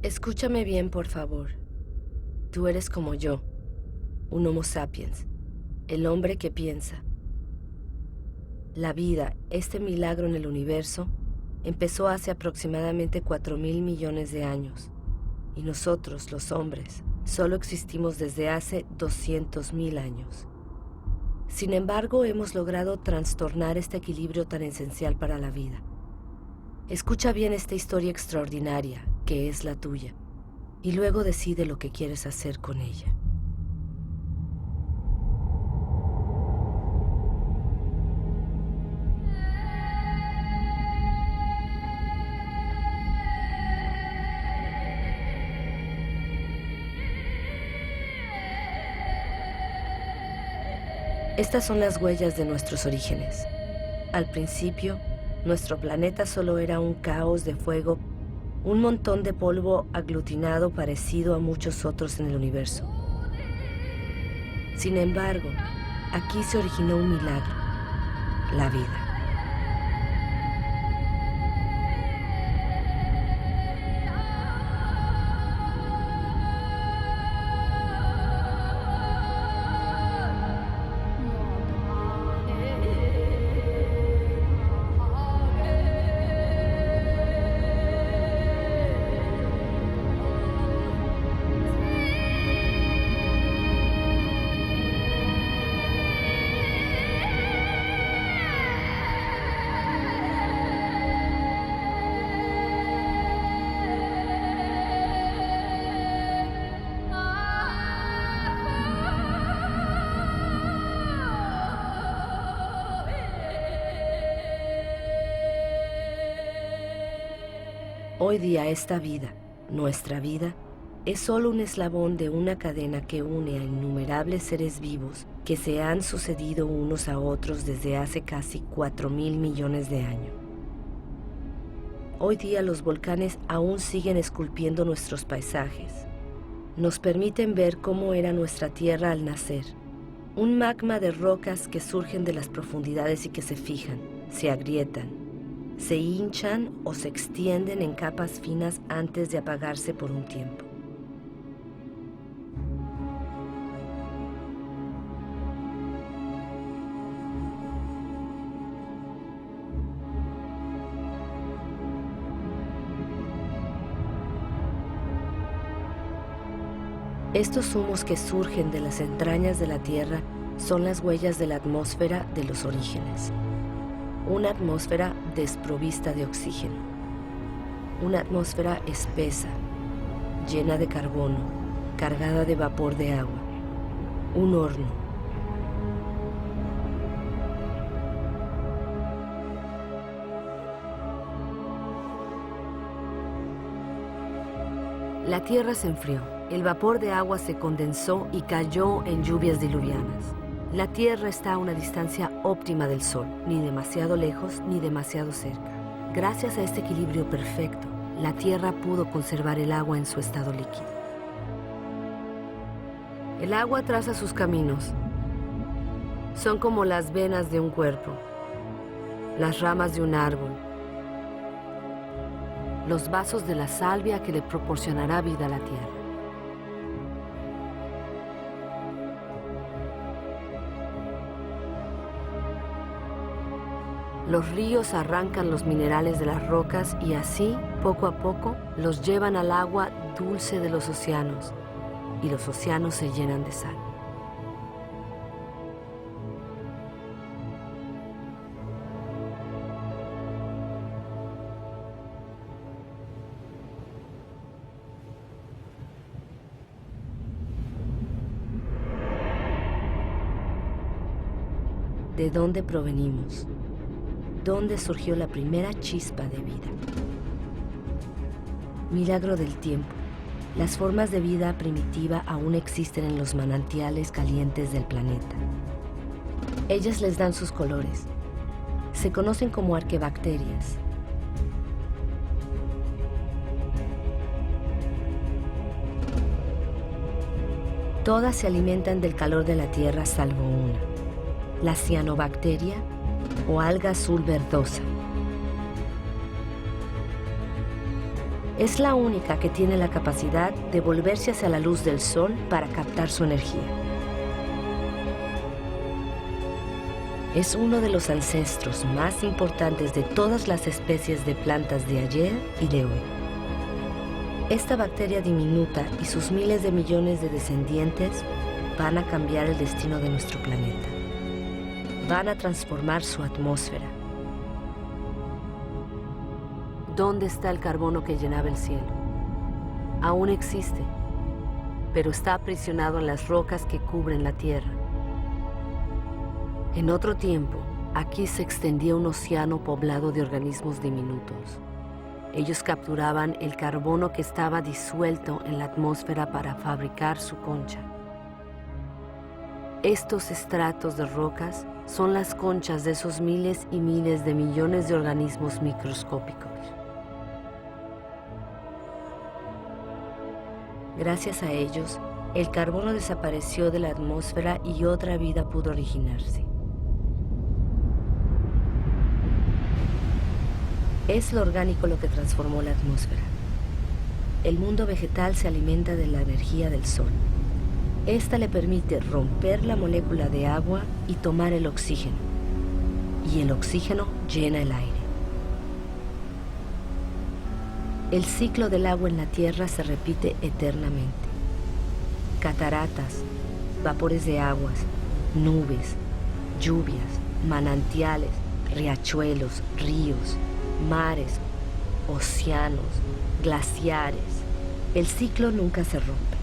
Escúchame bien, por favor. Tú eres como yo, un Homo sapiens, el hombre que piensa. La vida, este milagro en el universo, empezó hace aproximadamente 4.000 millones de años. Y nosotros, los hombres, solo existimos desde hace 200.000 años. Sin embargo, hemos logrado trastornar este equilibrio tan esencial para la vida. Escucha bien esta historia extraordinaria, que es la tuya, y luego decide lo que quieres hacer con ella. Estas son las huellas de nuestros orígenes. Al principio, nuestro planeta solo era un caos de fuego, un montón de polvo aglutinado parecido a muchos otros en el universo. Sin embargo, aquí se originó un milagro, la vida. Hoy día esta vida, nuestra vida, es solo un eslabón de una cadena que une a innumerables seres vivos que se han sucedido unos a otros desde hace casi 4.000 millones de años. Hoy día los volcanes aún siguen esculpiendo nuestros paisajes. Nos permiten ver cómo era nuestra Tierra al nacer. Un magma de rocas que surgen de las profundidades y que se fijan, se agrietan, se hinchan o se extienden en capas finas antes de apagarse por un tiempo. Estos humos que surgen de las entrañas de la Tierra son las huellas de la atmósfera de los orígenes. Una atmósfera desprovista de oxígeno. Una atmósfera espesa, llena de carbono, cargada de vapor de agua. Un horno. La Tierra se enfrió. El vapor de agua se condensó y cayó en lluvias diluvianas. La Tierra está a una distancia óptima del Sol, ni demasiado lejos ni demasiado cerca. Gracias a este equilibrio perfecto, la Tierra pudo conservar el agua en su estado líquido. El agua traza sus caminos. Son como las venas de un cuerpo, las ramas de un árbol, los vasos de la salvia que le proporcionará vida a la Tierra. Los ríos arrancan los minerales de las rocas y así, poco a poco, los llevan al agua dulce de los océanos, y los océanos se llenan de sal. ¿De dónde provenimos? ¿Dónde surgió la primera chispa de vida? Milagro del tiempo. Las formas de vida primitiva aún existen en los manantiales calientes del planeta. Ellas les dan sus colores. Se conocen como arquebacterias. Todas se alimentan del calor de la Tierra salvo una, la cianobacteria o alga azul verdosa. Es la única que tiene la capacidad de volverse hacia la luz del sol para captar su energía. Es uno de los ancestros más importantes de todas las especies de plantas de ayer y de hoy. Esta bacteria diminuta y sus miles de millones de descendientes van a cambiar el destino de nuestro planeta. Van a transformar su atmósfera. ¿Dónde está el carbono que llenaba el cielo? Aún existe, pero está aprisionado en las rocas que cubren la Tierra. En otro tiempo, aquí se extendía un océano poblado de organismos diminutos. Ellos capturaban el carbono que estaba disuelto en la atmósfera para fabricar su concha. Estos estratos de rocas son las conchas de esos miles y miles de millones de organismos microscópicos. Gracias a ellos, el carbono desapareció de la atmósfera y otra vida pudo originarse. Es lo orgánico lo que transformó la atmósfera. El mundo vegetal se alimenta de la energía del sol. Esta le permite romper la molécula de agua y tomar el oxígeno. Y el oxígeno llena el aire. El ciclo del agua en la Tierra se repite eternamente. Cataratas, vapores de aguas, nubes, lluvias, manantiales, riachuelos, ríos, mares, océanos, glaciares. El ciclo nunca se rompe.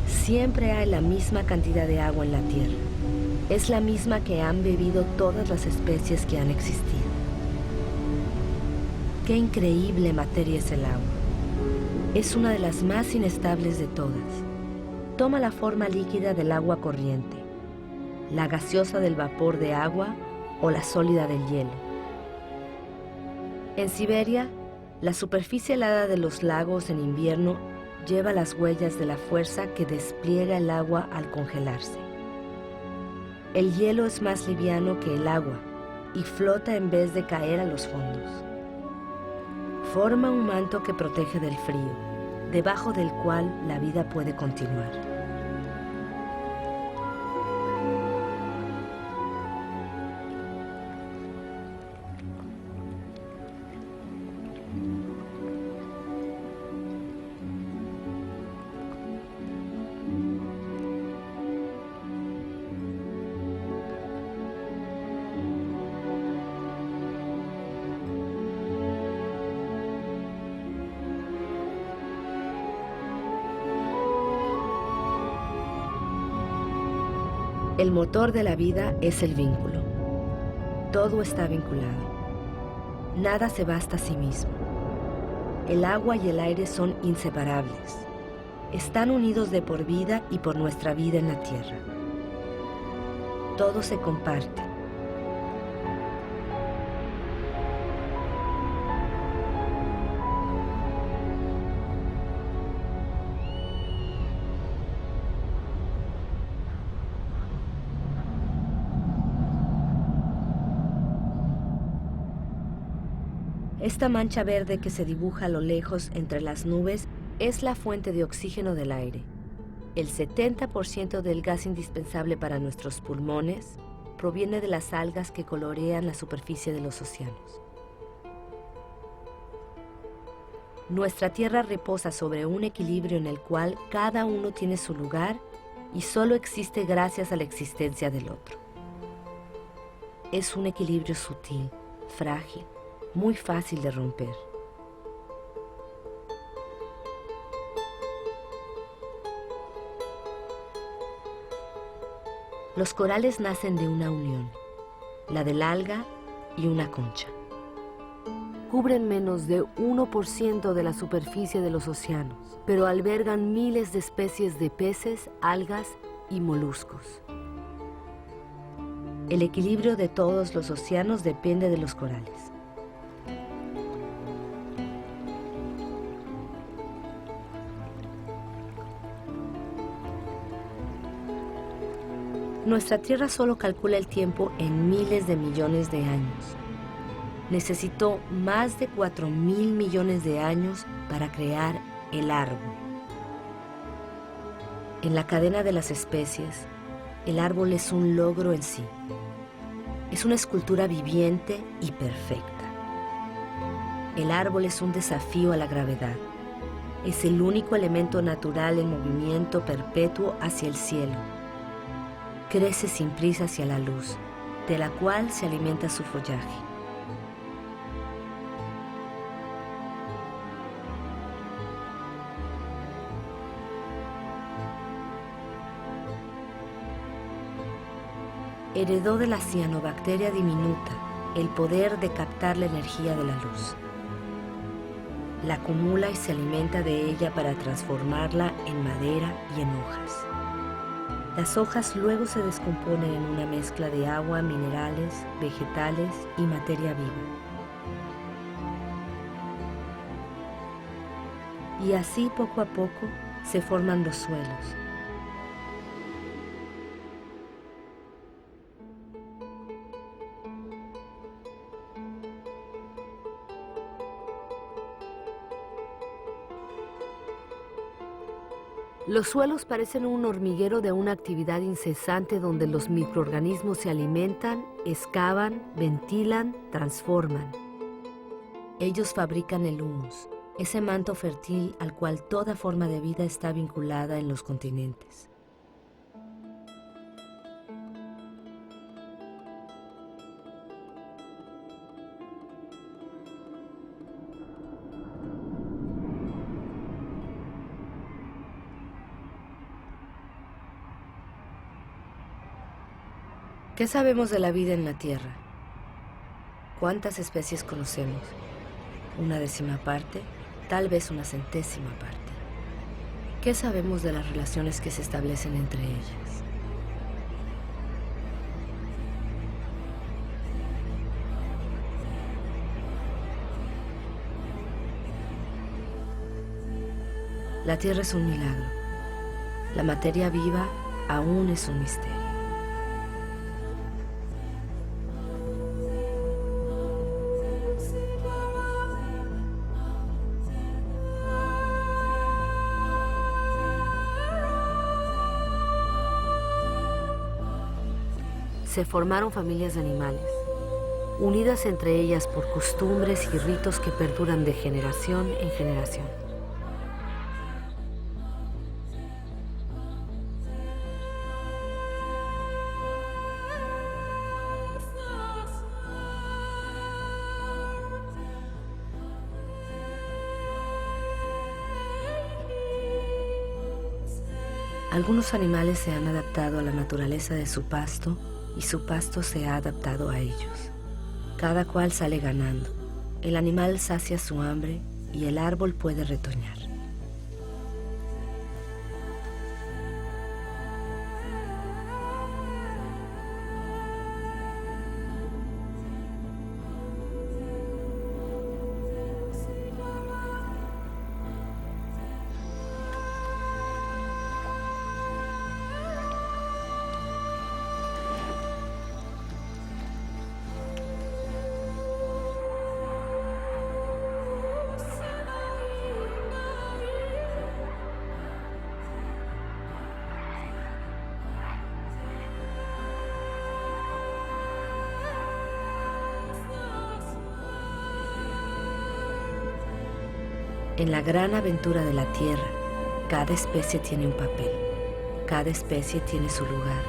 Siempre hay la misma cantidad de agua en la Tierra. Es la misma que han bebido todas las especies que han existido. Qué increíble materia es el agua. Es una de las más inestables de todas. Toma la forma líquida del agua corriente, la gaseosa del vapor de agua o la sólida del hielo. En Siberia, la superficie helada de los lagos en invierno lleva las huellas de la fuerza que despliega el agua al congelarse. El hielo es más liviano que el agua y flota en vez de caer a los fondos. Forma un manto que protege del frío, debajo del cual la vida puede continuar. El motor de la vida es el vínculo. Todo está vinculado. Nada se basta a sí mismo. El agua y el aire son inseparables. Están unidos de por vida y por nuestra vida en la Tierra. Todo se comparte. Esta mancha verde que se dibuja a lo lejos entre las nubes es la fuente de oxígeno del aire. El 70% del gas indispensable para nuestros pulmones proviene de las algas que colorean la superficie de los océanos. Nuestra Tierra reposa sobre un equilibrio en el cual cada uno tiene su lugar y solo existe gracias a la existencia del otro. Es un equilibrio sutil, frágil, muy fácil de romper. Los corales nacen de una unión, la del alga y una concha. Cubren menos de 1% de la superficie de los océanos, pero albergan miles de especies de peces, algas y moluscos. El equilibrio de todos los océanos depende de los corales. Nuestra Tierra solo calcula el tiempo en miles de millones de años. necesitó más de 4.000 millones de años para crear el árbol. En la cadena de las especies, el árbol es un logro en sí. Es una escultura viviente y perfecta. El árbol es un desafío a la gravedad. Es el único elemento natural en movimiento perpetuo hacia el cielo. Crece sin prisa hacia la luz, de la cual se alimenta su follaje. Heredó de la cianobacteria diminuta el poder de captar la energía de la luz. La acumula y se alimenta de ella para transformarla en madera y en hojas. Las hojas luego se descomponen en una mezcla de agua, minerales, vegetales y materia viva. Y así poco a poco se forman los suelos. Los suelos parecen un hormiguero de una actividad incesante donde los microorganismos se alimentan, excavan, ventilan, transforman. Ellos fabrican el humus, ese manto fértil al cual toda forma de vida está vinculada en los continentes. ¿Qué sabemos de la vida en la Tierra? ¿Cuántas especies conocemos? ¿Una décima parte? Tal vez una centésima parte. ¿Qué sabemos de las relaciones que se establecen entre ellas? La Tierra es un milagro. La materia viva aún es un misterio. Se formaron familias de animales, unidas entre ellas por costumbres y ritos que perduran de generación en generación. Algunos animales se han adaptado a la naturaleza de su pasto y su pasto se ha adaptado a ellos. Cada cual sale ganando. El animal sacia su hambre y el árbol puede retoñar. En la gran aventura de la Tierra, cada especie tiene un papel, cada especie tiene su lugar.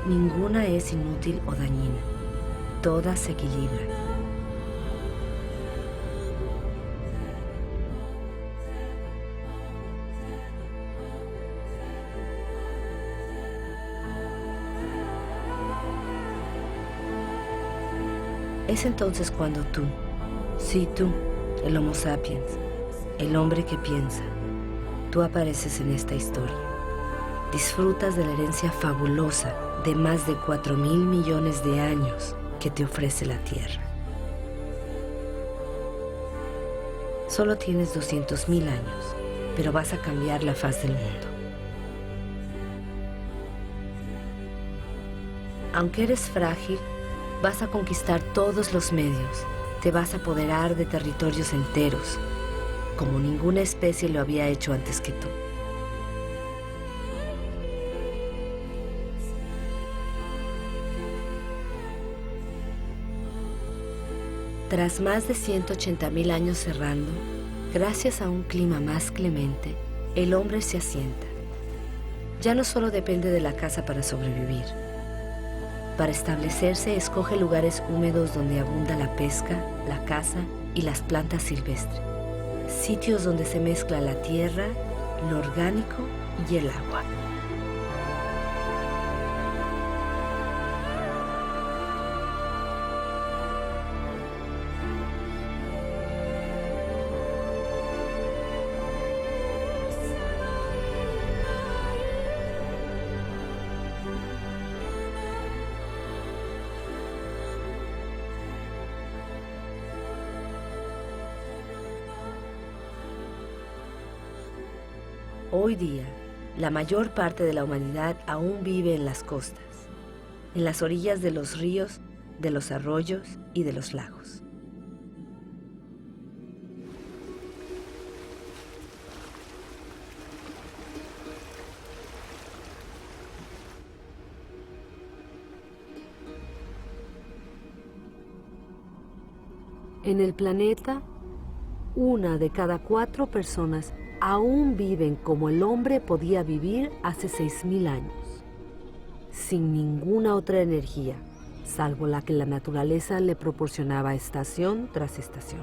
Ninguna es inútil o dañina, todas se equilibran. Es entonces cuando tú, sí tú, el Homo sapiens, el hombre que piensa, tú apareces en esta historia. Disfrutas de la herencia fabulosa de más de 4.000 millones de años que te ofrece la Tierra. Solo tienes 200.000 años, pero vas a cambiar la faz del mundo. Aunque eres frágil, Vas a conquistar todos los medios. Te vas a apoderar de territorios enteros, como ninguna especie lo había hecho antes que tú. Tras más de 180.000 años cerrando, gracias a un clima más clemente, el hombre se asienta. Ya no solo depende de la caza para sobrevivir. Para establecerse, escoge lugares húmedos donde abunda la pesca, la caza y las plantas silvestres. Sitios donde se mezcla la tierra, lo orgánico y el agua. Hoy día, la mayor parte de la humanidad aún vive en las costas, en las orillas de los ríos, de los arroyos y de los lagos. En el planeta, 1 de cada 4 personas aún viven como el hombre podía vivir hace 6.000 años, sin ninguna otra energía, salvo la que la naturaleza le proporcionaba estación tras estación.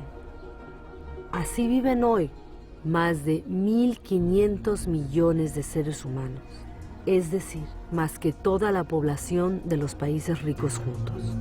Así viven hoy más de 1.500 millones de seres humanos, es decir, más que toda la población de los países ricos juntos.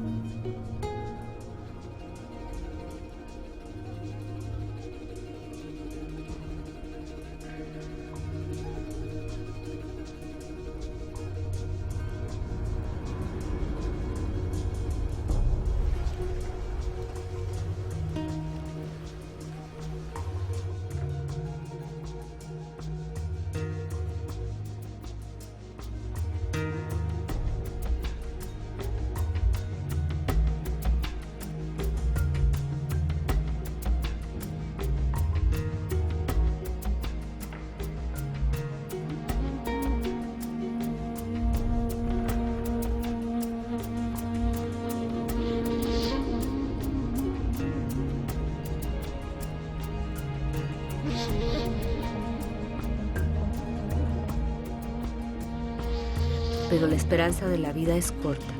Pero la esperanza de la vida es corta,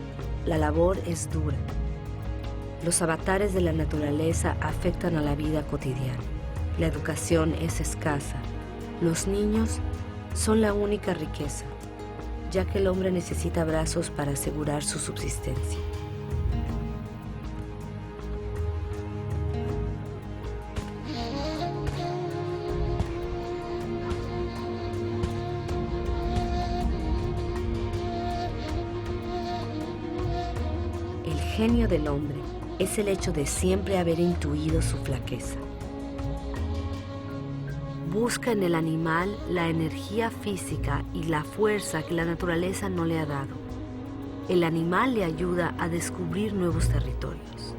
la labor es dura. Los avatares de la naturaleza afectan a la vida cotidiana. La educación es escasa. Los niños son la única riqueza, ya que el hombre necesita brazos para asegurar su subsistencia. El genio del hombre es el hecho de siempre haber intuido su flaqueza. Busca en el animal la energía física y la fuerza que la naturaleza no le ha dado. El animal le ayuda a descubrir nuevos territorios.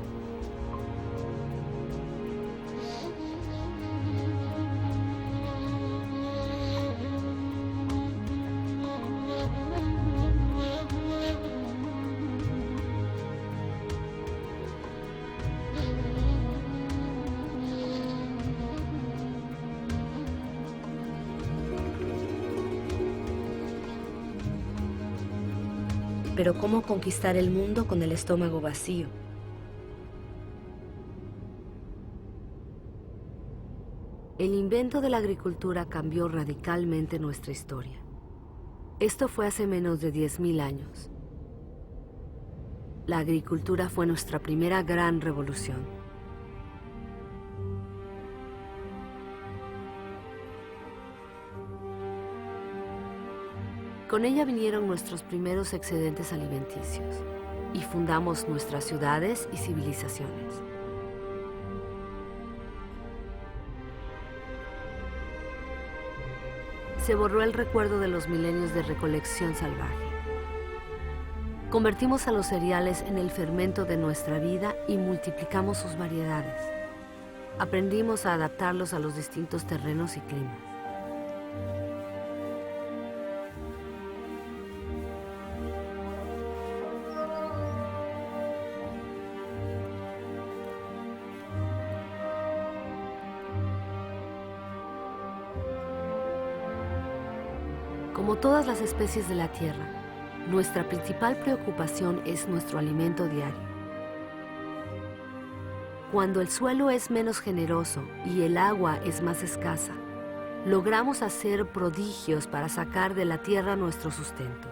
Pero ¿cómo conquistar el mundo con el estómago vacío? El invento de la agricultura cambió radicalmente nuestra historia. Esto fue hace menos de 10.000 años. La agricultura fue nuestra primera gran revolución. Con ella vinieron nuestros primeros excedentes alimenticios y fundamos nuestras ciudades y civilizaciones. Se borró el recuerdo de los milenios de recolección salvaje. Convertimos a los cereales en el fermento de nuestra vida y multiplicamos sus variedades. Aprendimos a adaptarlos a los distintos terrenos y climas. Como todas las especies de la Tierra, nuestra principal preocupación es nuestro alimento diario. Cuando el suelo es menos generoso y el agua es más escasa, logramos hacer prodigios para sacar de la tierra nuestro sustento.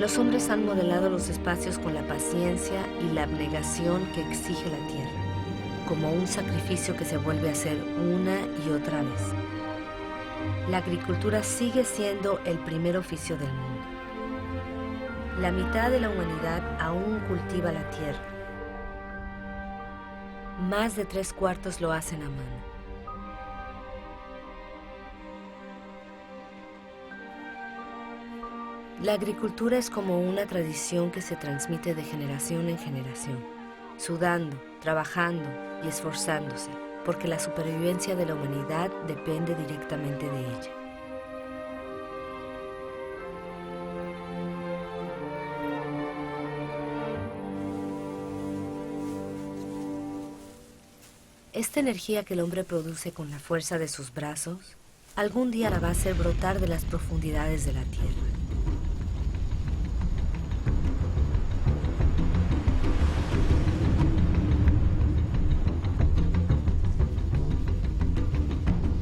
Los hombres han modelado los espacios con la paciencia y la abnegación que exige la tierra, como un sacrificio que se vuelve a hacer una y otra vez. La agricultura sigue siendo el primer oficio del mundo. La mitad de la humanidad aún cultiva la tierra. Más de 3/4 lo hacen a mano. La agricultura es como una tradición que se transmite de generación en generación, sudando, trabajando y esforzándose, porque la supervivencia de la humanidad depende directamente de ella. Esta energía que el hombre produce con la fuerza de sus brazos, algún día la va a hacer brotar de las profundidades de la tierra.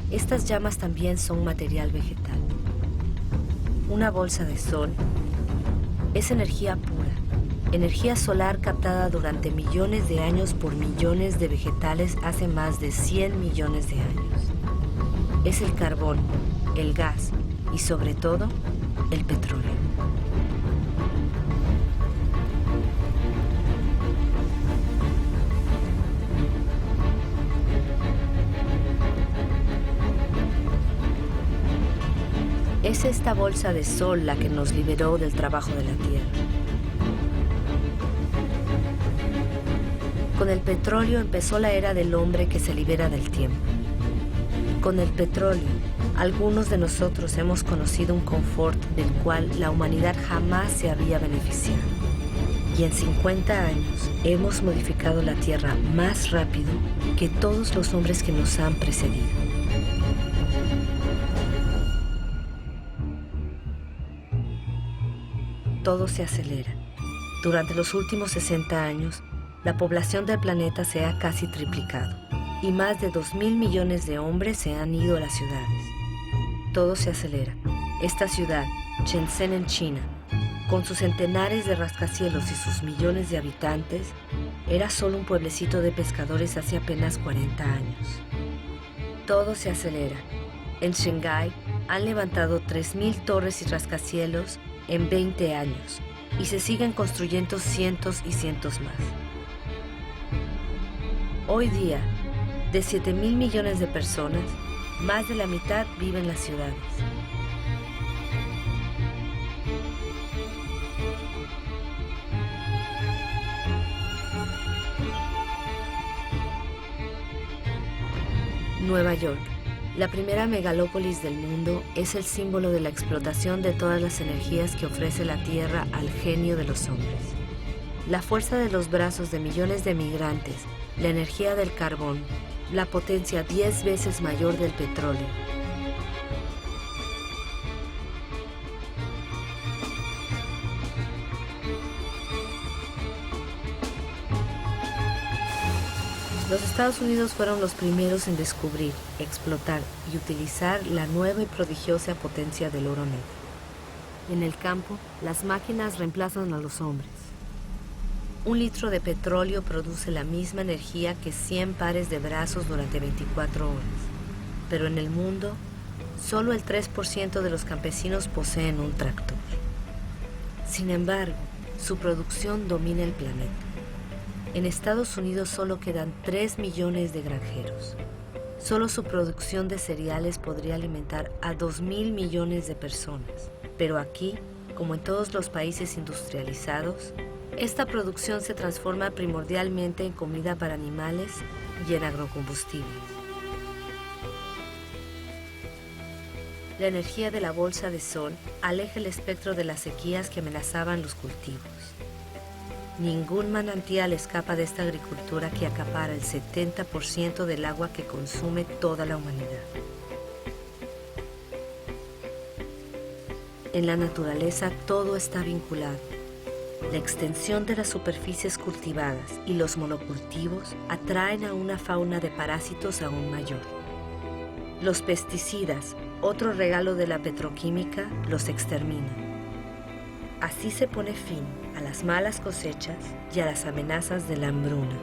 Estas llamas también son material vegetal. Una bolsa de sol es energía pura, energía solar captada durante millones de años por millones de vegetales hace más de 100 millones de años. Es el carbón, el gas y sobre todo el petróleo. Es esta bolsa de sol la que nos liberó del trabajo de la tierra. Con el petróleo empezó la era del hombre que se libera del tiempo. Con el petróleo, algunos de nosotros hemos conocido un confort del cual la humanidad jamás se había beneficiado. Y en 50 años hemos modificado la tierra más rápido que todos los hombres que nos han precedido. Todo se acelera. Durante los últimos 60 años, la población del planeta se ha casi triplicado y más de 2.000 millones de hombres se han ido a las ciudades. Todo se acelera. Esta ciudad, Shenzhen en China, con sus centenares de rascacielos y sus millones de habitantes, era solo un pueblecito de pescadores hace apenas 40 años. Todo se acelera. En Shanghái han levantado 3.000 torres y rascacielos en 20 años y se siguen construyendo cientos y cientos más. Hoy día, de 7.000 millones de personas, más de la mitad vive en las ciudades. Nueva York, la primera megalópolis del mundo, es el símbolo de la explotación de todas las energías que ofrece la Tierra al genio de los hombres. La fuerza de los brazos de millones de migrantes, la energía del carbón, la potencia 10 veces mayor del petróleo. Los Estados Unidos fueron los primeros en descubrir, explotar y utilizar la nueva y prodigiosa potencia del oro negro. En el campo, las máquinas reemplazan a los hombres. 1 litro de petróleo produce la misma energía que 100 pares de brazos durante 24 horas. pero en el mundo, solo el 3% de los campesinos poseen un tractor. Sin embargo, su producción domina el planeta. En Estados Unidos solo quedan 3 millones de granjeros. Solo su producción de cereales podría alimentar a 2.000 millones de personas. Pero aquí, como en todos los países industrializados, esta producción se transforma primordialmente en comida para animales y en agrocombustibles. La energía de la bolsa de sol aleja el espectro de las sequías que amenazaban los cultivos. Ningún manantial escapa de esta agricultura que acapara el 70% del agua que consume toda la humanidad. En la naturaleza todo está vinculado. La extensión de las superficies cultivadas y los monocultivos atraen a una fauna de parásitos aún mayor. Los pesticidas, otro regalo de la petroquímica, los exterminan. Así se pone fin a las malas cosechas y a las amenazas de la hambruna.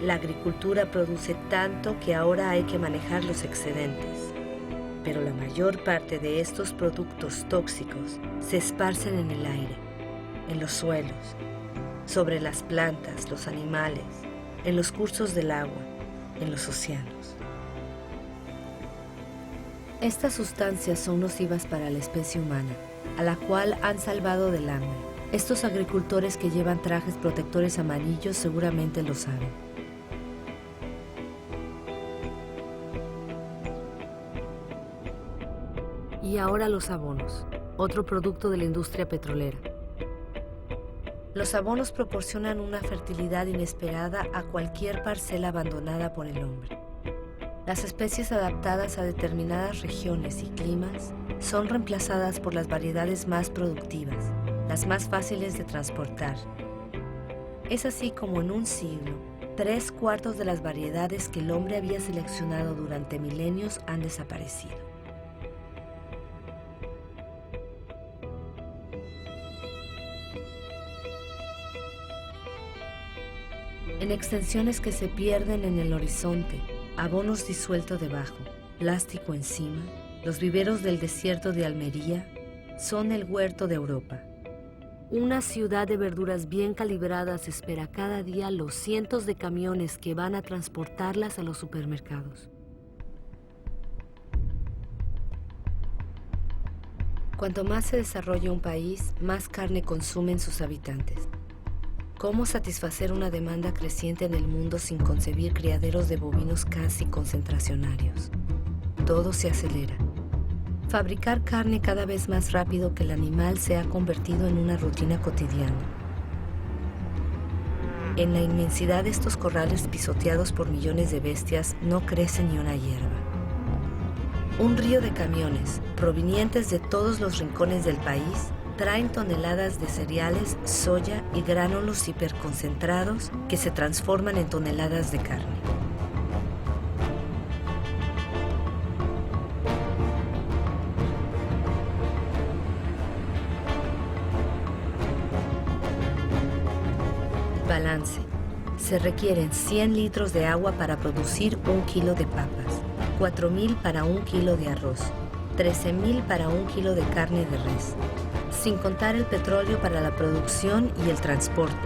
La agricultura produce tanto que ahora hay que manejar los excedentes. Pero la mayor parte de estos productos tóxicos se esparcen en el aire, en los suelos, sobre las plantas, los animales, en los cursos del agua, en los océanos. Estas sustancias son nocivas para la especie humana, a la cual han salvado del hambre. Estos agricultores que llevan trajes protectores amarillos seguramente lo saben. Y ahora los abonos, otro producto de la industria petrolera. Los abonos proporcionan una fertilidad inesperada a cualquier parcela abandonada por el hombre. Las especies adaptadas a determinadas regiones y climas son reemplazadas por las variedades más productivas, las más fáciles de transportar. Es así como en un siglo, 3/4 de las variedades que el hombre había seleccionado durante milenios han desaparecido. En extensiones que se pierden en el horizonte, abonos disueltos debajo, plástico encima, los viveros del desierto de Almería son el huerto de Europa. Una ciudad de verduras bien calibradas espera cada día los cientos de camiones que van a transportarlas a los supermercados. Cuanto más se desarrolla un país, más carne consumen sus habitantes. ¿Cómo satisfacer una demanda creciente en el mundo sin concebir criaderos de bovinos casi concentracionarios? Todo se acelera. Fabricar carne cada vez más rápido que el animal se ha convertido en una rutina cotidiana. En la inmensidad de estos corrales pisoteados por millones de bestias no crece ni una hierba. Un río de camiones, provenientes de todos los rincones del país, traen toneladas de cereales, soya y gránulos hiperconcentrados que se transforman en toneladas de carne. Balance. Se requieren 100 litros de agua para producir 1 kilo de papas, 4.000 para 1 kilo de arroz, 13.000 para 1 kilo de carne de res, sin contar el petróleo para la producción y el transporte.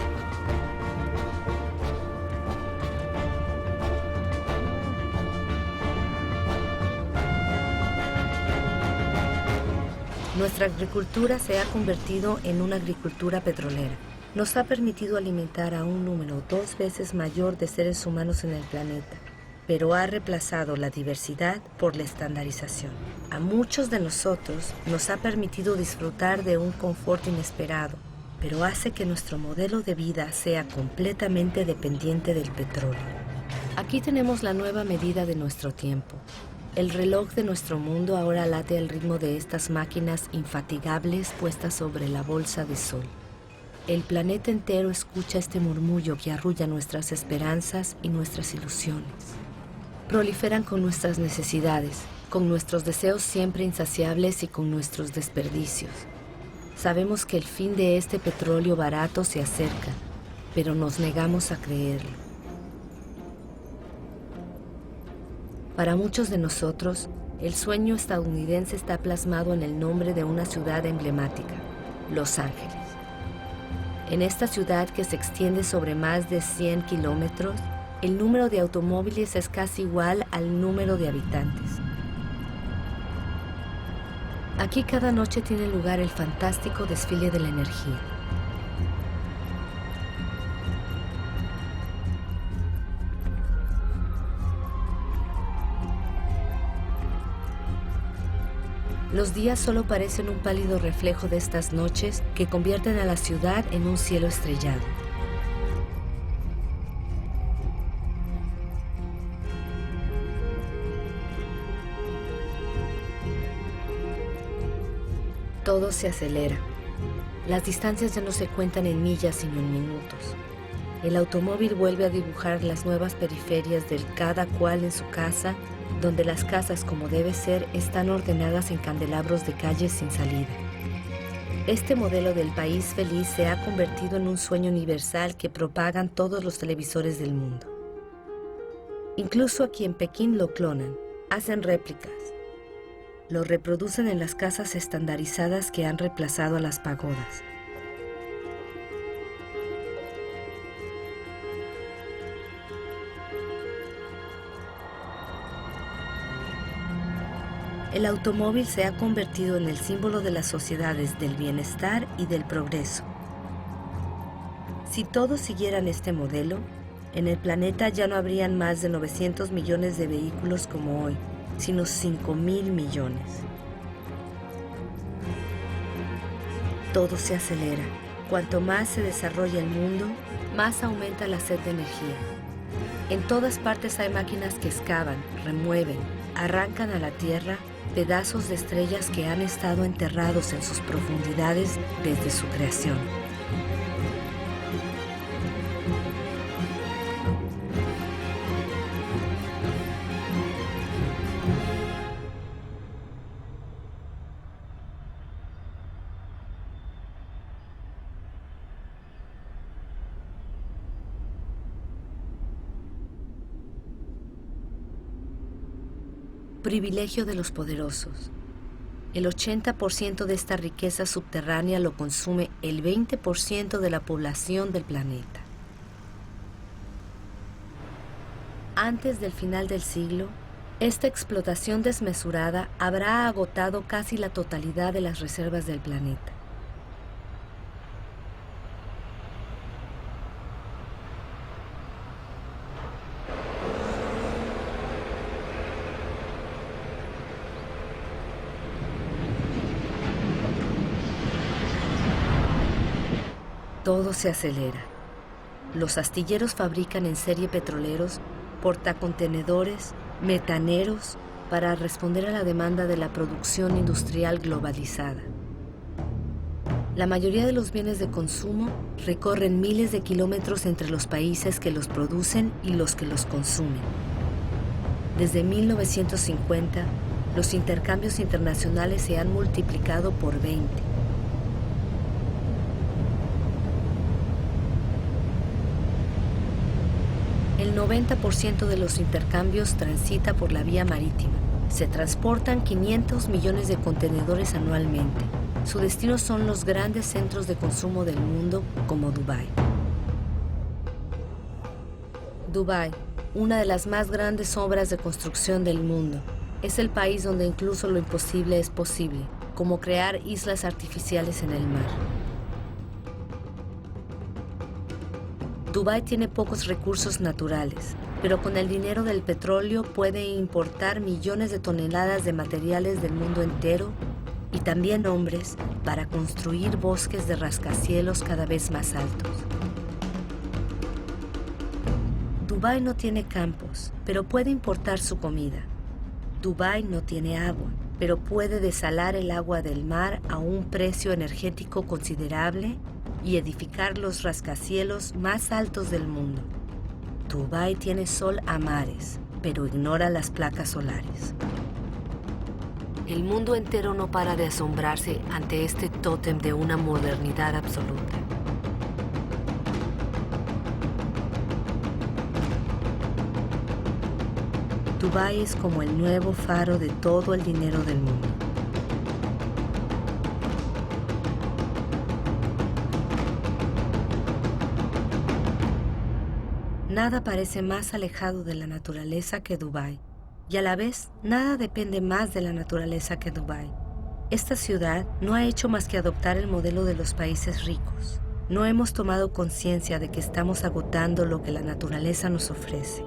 Nuestra agricultura se ha convertido en una agricultura petrolera. Nos ha permitido alimentar a un número 2 veces mayor de seres humanos en el planeta, pero ha reemplazado la diversidad por la estandarización. A muchos de nosotros nos ha permitido disfrutar de un confort inesperado, pero hace que nuestro modelo de vida sea completamente dependiente del petróleo. Aquí tenemos la nueva medida de nuestro tiempo. El reloj de nuestro mundo ahora late al ritmo de estas máquinas infatigables puestas sobre la bolsa de sol. El planeta entero escucha este murmullo que arrulla nuestras esperanzas y nuestras ilusiones. Proliferan con nuestras necesidades, con nuestros deseos siempre insaciables y con nuestros desperdicios. Sabemos que el fin de este petróleo barato se acerca, pero nos negamos a creerlo. Para muchos de nosotros, el sueño estadounidense está plasmado en el nombre de una ciudad emblemática, Los Ángeles. En esta ciudad, que se extiende sobre más de 100 kilómetros, el número de automóviles es casi igual al número de habitantes. Aquí cada noche tiene lugar el fantástico desfile de la energía. Los días solo parecen un pálido reflejo de estas noches que convierten a la ciudad en un cielo estrellado. Todo se acelera. Las distancias ya no se cuentan en millas sino en minutos. El automóvil vuelve a dibujar las nuevas periferias del cada cual en su casa, donde las casas, como debe ser, están ordenadas en candelabros de calles sin salida. Este modelo del país feliz se ha convertido en un sueño universal que propagan todos los televisores del mundo. Incluso aquí en Pekín lo clonan, hacen réplicas. Lo reproducen en las casas estandarizadas que han reemplazado a las pagodas. El automóvil se ha convertido en el símbolo de las sociedades del bienestar y del progreso. Si todos siguieran este modelo, en el planeta ya no habrían más de 900 millones de vehículos como hoy, sino 5.000 millones. Todo se acelera. Cuanto más se desarrolla el mundo, más aumenta la sed de energía. En todas partes hay máquinas que excavan, remueven, arrancan a la tierra pedazos de estrellas que han estado enterrados en sus profundidades desde su creación. Privilegio de los poderosos. El 80% de esta riqueza subterránea lo consume el 20% de la población del planeta. Antes del final del siglo, esta explotación desmesurada habrá agotado casi la totalidad de las reservas del planeta. Todo se acelera. Los astilleros fabrican en serie petroleros, portacontenedores, metaneros, para responder a la demanda de la producción industrial globalizada. La mayoría de los bienes de consumo recorren miles de kilómetros entre los países que los producen y los que los consumen. Desde 1950, los intercambios internacionales se han multiplicado por 20. El 90% de los intercambios transita por la vía marítima. Se transportan 500 millones de contenedores anualmente. Su destino son los grandes centros de consumo del mundo, como Dubái. Dubái, una de las más grandes obras de construcción del mundo, es el país donde incluso lo imposible es posible, como crear islas artificiales en el mar. Dubái tiene pocos recursos naturales, pero con el dinero del petróleo puede importar millones de toneladas de materiales del mundo entero y también hombres para construir bosques de rascacielos cada vez más altos. Dubái no tiene campos, pero puede importar su comida. Dubái no tiene agua, pero puede desalar el agua del mar a un precio energético considerable y edificar los rascacielos más altos del mundo. Dubái tiene sol a mares, pero ignora las placas solares. El mundo entero no para de asombrarse ante este tótem de una modernidad absoluta. Dubái es como el nuevo faro de todo el dinero del mundo. Nada parece más alejado de la naturaleza que Dubái, y a la vez nada depende más de la naturaleza que Dubái. Esta ciudad no ha hecho más que adoptar el modelo de los países ricos. No hemos tomado conciencia de que estamos agotando lo que la naturaleza nos ofrece.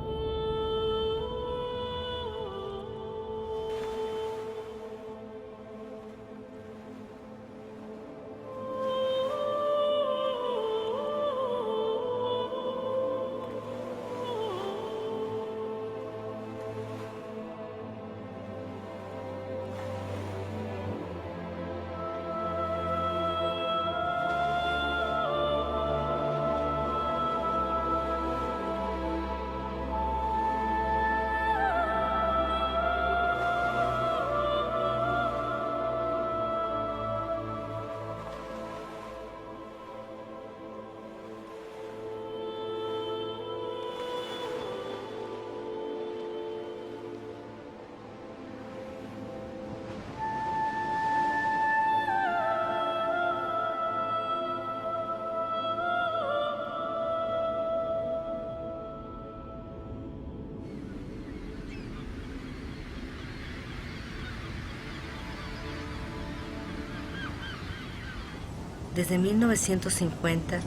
Desde 1950,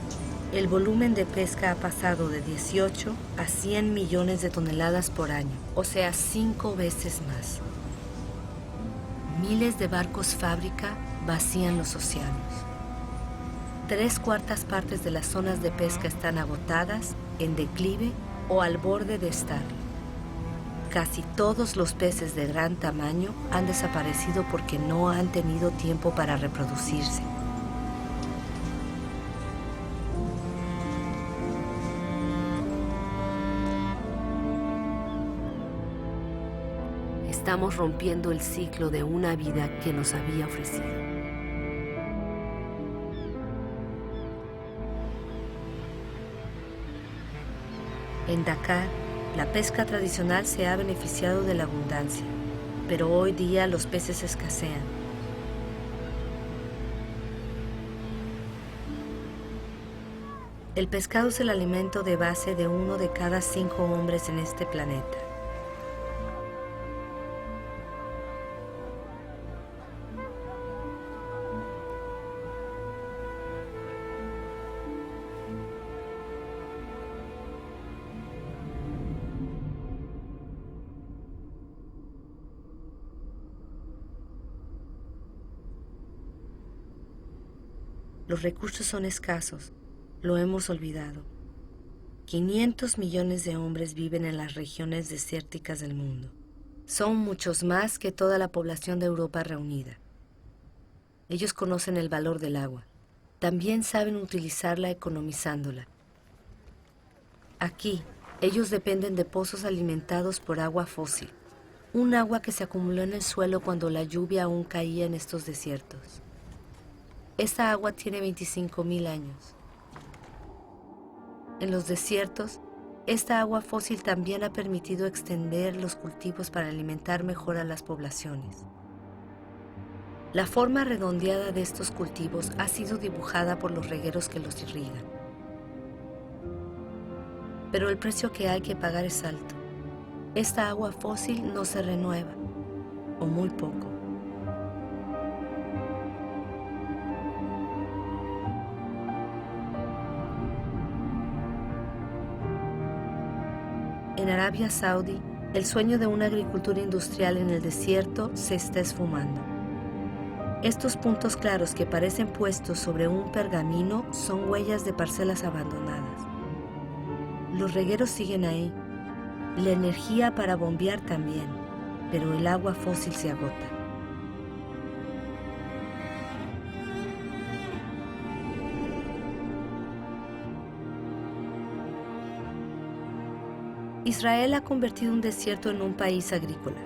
el volumen de pesca ha pasado de 18 a 100 millones de toneladas por año, o sea, 5 veces más. Miles de barcos fábrica vacían los océanos. 3/4 partes de las zonas de pesca están agotadas, en declive o al borde de estarlo. Casi todos los peces de gran tamaño han desaparecido porque no han tenido tiempo para reproducirse. Estamos rompiendo el ciclo de una vida que nos había ofrecido. En Dakar, la pesca tradicional se ha beneficiado de la abundancia, pero hoy día los peces escasean. El pescado es el alimento de base de 1 de cada 5 hombres en este planeta. Los recursos son escasos, lo hemos olvidado. 500 millones de hombres viven en las regiones desérticas del mundo. Son muchos más que toda la población de Europa reunida. Ellos conocen el valor del agua. También saben utilizarla economizándola. Aquí, ellos dependen de pozos alimentados por agua fósil, un agua que se acumuló en el suelo cuando la lluvia aún caía en estos desiertos. Esta agua tiene 25.000 años. En los desiertos, esta agua fósil también ha permitido extender los cultivos para alimentar mejor a las poblaciones. La forma redondeada de estos cultivos ha sido dibujada por los regueros que los irrigan. Pero el precio que hay que pagar es alto. Esta agua fósil no se renueva, o muy poco. En Arabia Saudí, el sueño de una agricultura industrial en el desierto se está esfumando. Estos puntos claros que parecen puestos sobre un pergamino son huellas de parcelas abandonadas. Los regueros siguen ahí, la energía para bombear también, pero el agua fósil se agota. Israel ha convertido un desierto en un país agrícola.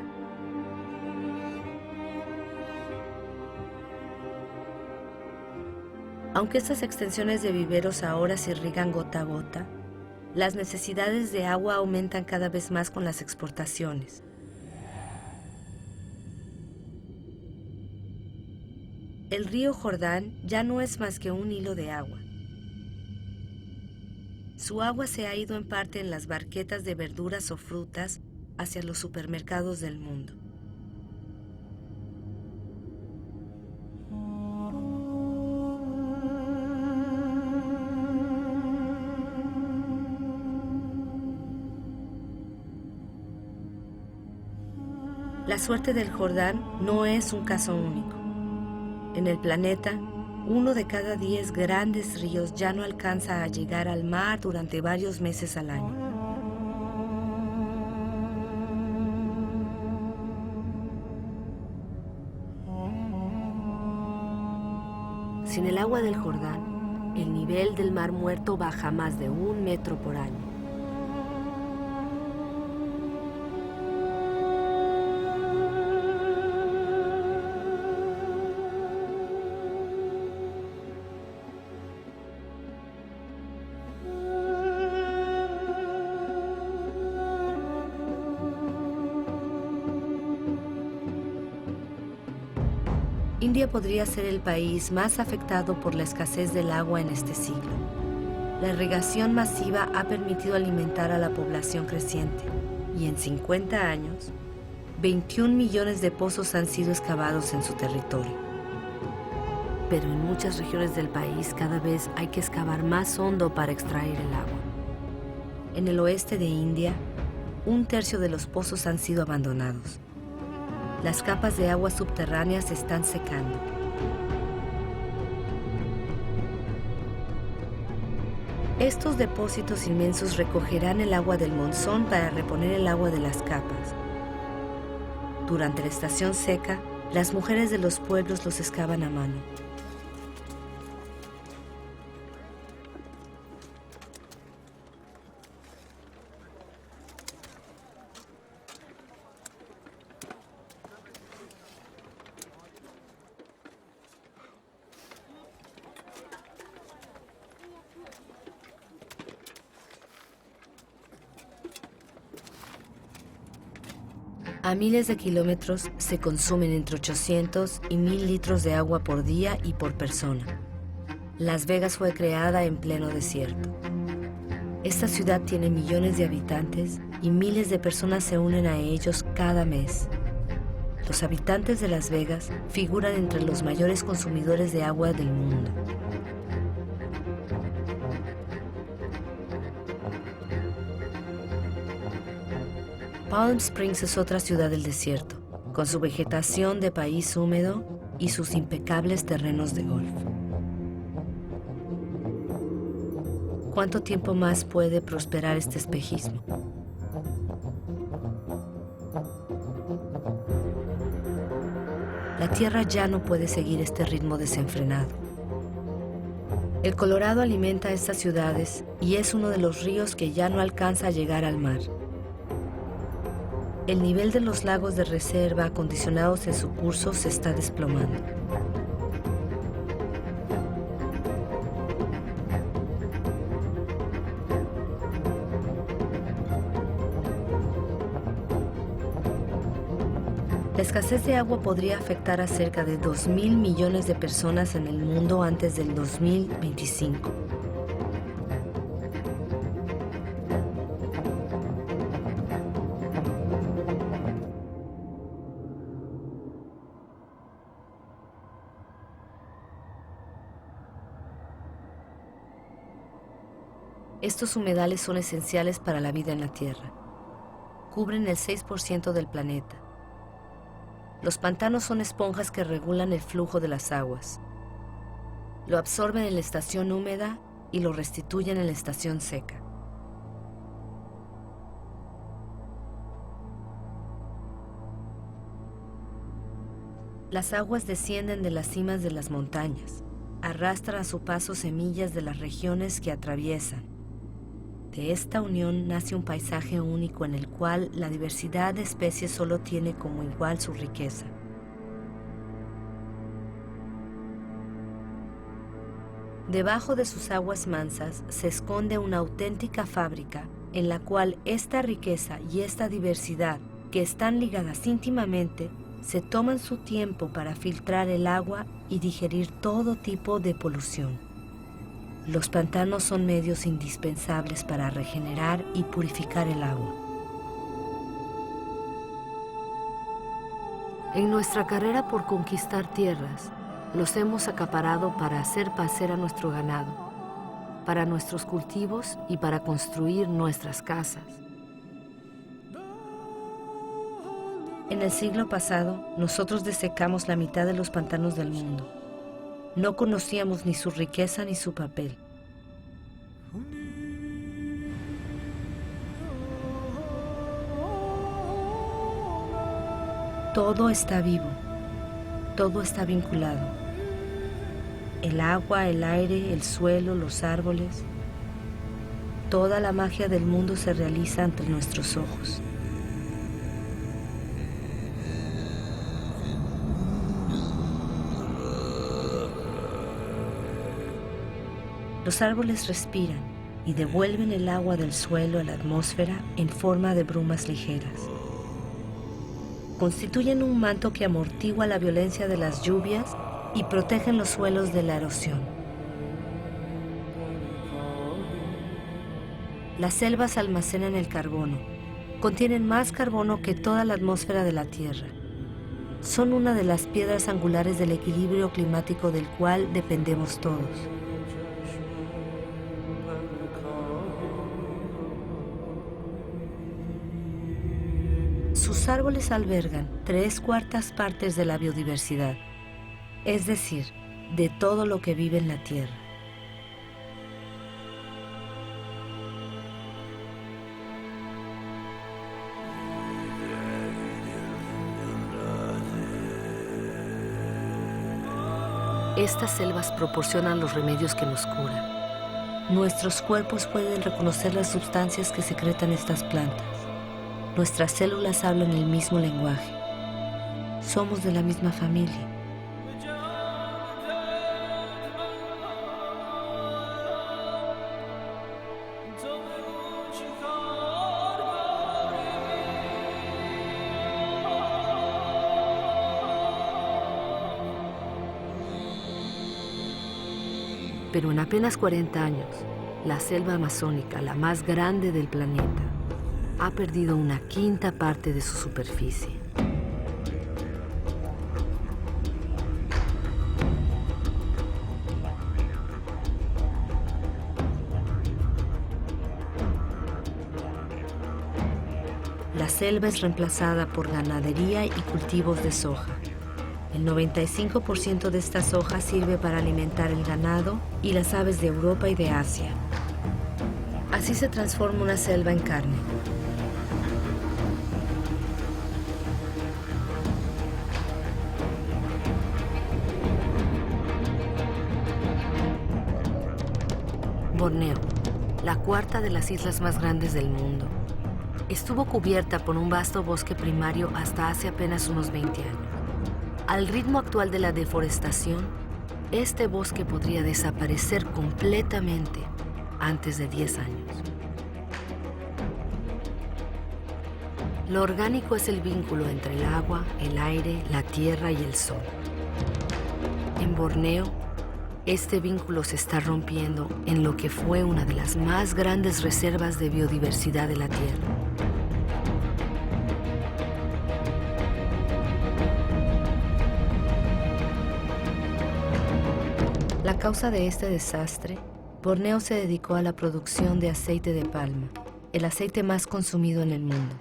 Aunque estas extensiones de viveros ahora se irrigan gota a gota, las necesidades de agua aumentan cada vez más con las exportaciones. El río Jordán ya no es más que un hilo de agua. Su agua se ha ido en parte en las barquetas de verduras o frutas hacia los supermercados del mundo. La suerte del Jordán no es un caso único. En el planeta, 1 de cada 10 grandes ríos ya no alcanza a llegar al mar durante varios meses al año. Sin el agua del Jordán, el nivel del Mar Muerto baja más de 1 metro por año. India podría ser el país más afectado por la escasez del agua en este siglo. La irrigación masiva ha permitido alimentar a la población creciente y en 50 años, 21 millones de pozos han sido excavados en su territorio. Pero en muchas regiones del país cada vez hay que excavar más hondo para extraer el agua. En el oeste de India, 1/3 de los pozos han sido abandonados. Las capas de agua subterráneas se están secando. Estos depósitos inmensos recogerán el agua del monzón para reponer el agua de las capas. Durante la estación seca, las mujeres de los pueblos los excavan a mano. A miles de kilómetros se consumen entre 800 y 1000 litros de agua por día y por persona. Las Vegas fue creada en pleno desierto. Esta ciudad tiene millones de habitantes y miles de personas se unen a ellos cada mes. Los habitantes de Las Vegas figuran entre los mayores consumidores de agua del mundo. Palm Springs es otra ciudad del desierto, con su vegetación de país húmedo y sus impecables terrenos de golf. ¿Cuánto tiempo más puede prosperar este espejismo? La tierra ya no puede seguir este ritmo desenfrenado. El Colorado alimenta a estas ciudades y es uno de los ríos que ya no alcanza a llegar al mar. El nivel de los lagos de reserva acondicionados en su curso se está desplomando. La escasez de agua podría afectar a cerca de 2.000 millones de personas en el mundo antes del 2025. Estos humedales son esenciales para la vida en la Tierra. Cubren el 6% del planeta. Los pantanos son esponjas que regulan el flujo de las aguas. Lo absorben en la estación húmeda y lo restituyen en la estación seca. Las aguas descienden de las cimas de las montañas, arrastran a su paso semillas de las regiones que atraviesan. De esta unión nace un paisaje único en el cual la diversidad de especies solo tiene como igual su riqueza. Debajo de sus aguas mansas se esconde una auténtica fábrica en la cual esta riqueza y esta diversidad, que están ligadas íntimamente, se toman su tiempo para filtrar el agua y digerir todo tipo de polución. Los pantanos son medios indispensables para regenerar y purificar el agua. En nuestra carrera por conquistar tierras, los hemos acaparado para hacer pacer a nuestro ganado, para nuestros cultivos y para construir nuestras casas. En el siglo pasado, nosotros desecamos la mitad de los pantanos del mundo. No conocíamos ni su riqueza ni su papel. Todo está vivo, todo está vinculado. El agua, el aire, el suelo, los árboles. Toda la magia del mundo se realiza ante nuestros ojos. Los árboles respiran y devuelven el agua del suelo a la atmósfera en forma de brumas ligeras. Constituyen un manto que amortigua la violencia de las lluvias y protegen los suelos de la erosión. Las selvas almacenan el carbono. Contienen más carbono que toda la atmósfera de la Tierra. Son una de las piedras angulares del equilibrio climático del cual dependemos todos. Sus árboles albergan 3/4 partes de la biodiversidad, es decir, de todo lo que vive en la Tierra. Estas selvas proporcionan los remedios que nos curan. Nuestros cuerpos pueden reconocer las sustancias que secretan estas plantas. Nuestras células hablan el mismo lenguaje. Somos de la misma familia. Pero en apenas 40 años, la selva amazónica, la más grande del planeta, ha perdido 1/5 parte de su superficie. La selva es reemplazada por ganadería y cultivos de soja. El 95% de esta soja sirve para alimentar el ganado y las aves de Europa y de Asia. Así se transforma una selva en carne. Borneo, la cuarta de las islas más grandes del mundo, estuvo cubierta por un vasto bosque primario hasta hace apenas unos 20 años. Al ritmo actual de la deforestación, este bosque podría desaparecer completamente antes de 10 años. Lo orgánico es el vínculo entre el agua, el aire, la tierra y el sol. En Borneo, este vínculo se está rompiendo en lo que fue una de las más grandes reservas de biodiversidad de la Tierra. A causa de este desastre, Borneo se dedicó a la producción de aceite de palma, el aceite más consumido en el mundo.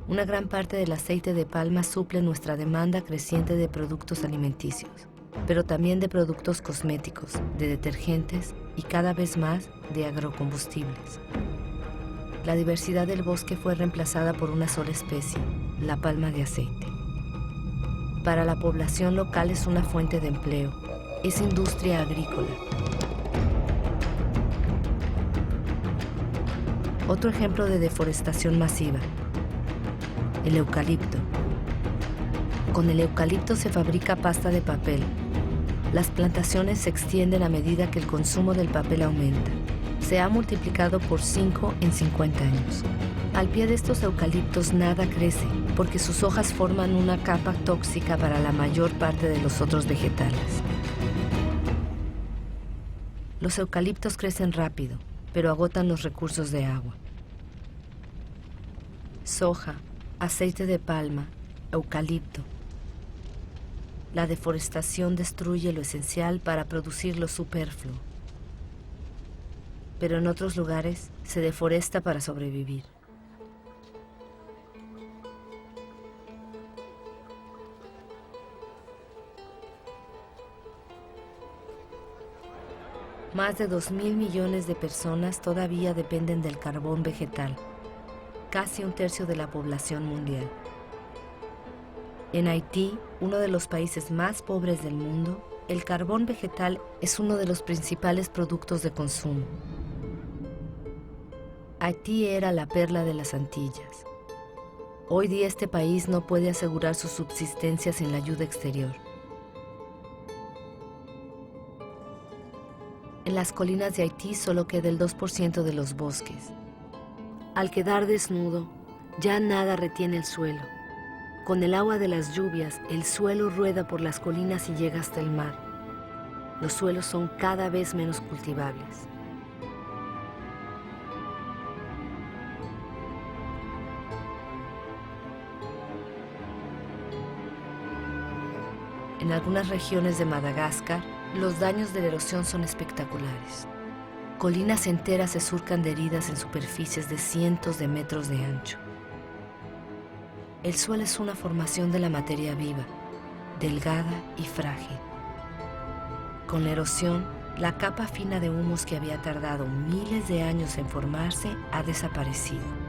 Una gran parte del aceite de palma suple nuestra demanda creciente de productos alimenticios, pero también de productos cosméticos, de detergentes y cada vez más de agrocombustibles. La diversidad del bosque fue reemplazada por una sola especie, la palma de aceite. Para la población local es una fuente de empleo, es industria agrícola. Otro ejemplo de deforestación masiva, el eucalipto. Con el eucalipto se fabrica pasta de papel. Las plantaciones se extienden a medida que el consumo del papel aumenta. Se ha multiplicado por 5 en 50 años. Al pie de estos eucaliptos nada crece, porque sus hojas forman una capa tóxica para la mayor parte de los otros vegetales. Los eucaliptos crecen rápido, pero agotan los recursos de agua. Soja, aceite de palma, eucalipto. La deforestación destruye lo esencial para producir lo superfluo. Pero en otros lugares se deforesta para sobrevivir. Más de 2.000 millones de personas todavía dependen del carbón vegetal, casi un tercio de la población mundial. En Haití, uno de los países más pobres del mundo, el carbón vegetal es uno de los principales productos de consumo. Haití era la perla de las Antillas. Hoy día este país no puede asegurar su subsistencia sin la ayuda exterior. En las colinas de Haití solo queda el 2% de los bosques. Al quedar desnudo, ya nada retiene el suelo. Con el agua de las lluvias, el suelo rueda por las colinas y llega hasta el mar. Los suelos son cada vez menos cultivables. En algunas regiones de Madagascar, los daños de la erosión son espectaculares. Colinas enteras se surcan de heridas en superficies de cientos de metros de ancho. El suelo es una formación de la materia viva, delgada y frágil. Con la erosión, la capa fina de humus que había tardado miles de años en formarse ha desaparecido.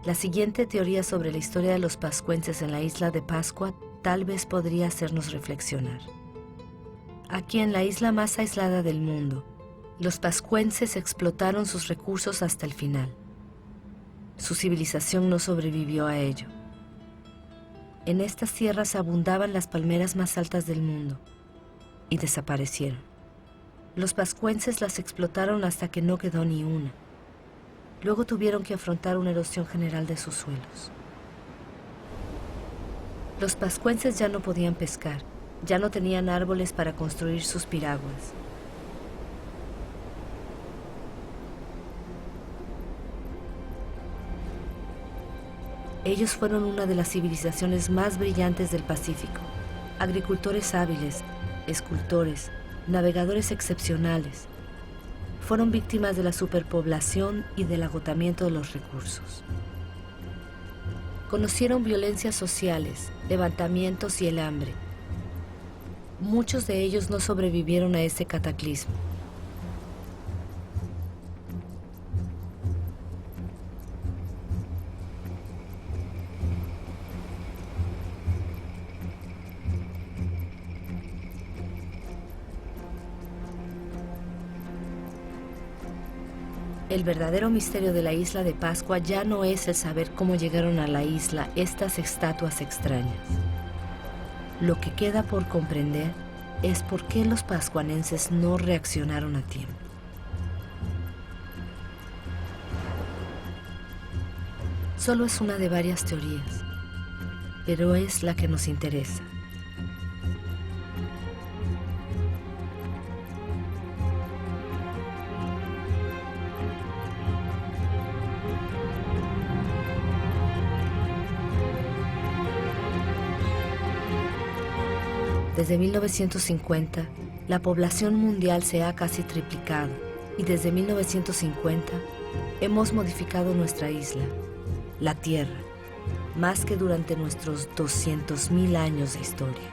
La siguiente teoría sobre la historia de los pascuenses en la isla de Pascua tal vez podría hacernos reflexionar. Aquí en la isla más aislada del mundo, los pascuenses explotaron sus recursos hasta el final. Su civilización no sobrevivió a ello. En estas tierras abundaban las palmeras más altas del mundo y desaparecieron. Los pascuenses las explotaron hasta que no quedó ni una. Luego tuvieron que afrontar una erosión general de sus suelos. Los pascuenses ya no podían pescar, ya no tenían árboles para construir sus piraguas. Ellos fueron una de las civilizaciones más brillantes del Pacífico, agricultores hábiles, escultores, navegadores excepcionales. Fueron víctimas de la superpoblación y del agotamiento de los recursos. Conocieron violencias sociales, levantamientos y el hambre. Muchos de ellos no sobrevivieron a ese cataclismo. El verdadero misterio de la isla de Pascua ya no es el saber cómo llegaron a la isla estas estatuas extrañas. Lo que queda por comprender es por qué los pascuanenses no reaccionaron a tiempo. Solo es una de varias teorías, pero es la que nos interesa. Desde 1950, la población mundial se ha casi triplicado y desde 1950 hemos modificado nuestra isla, la Tierra, más que durante nuestros 200.000 años de historia.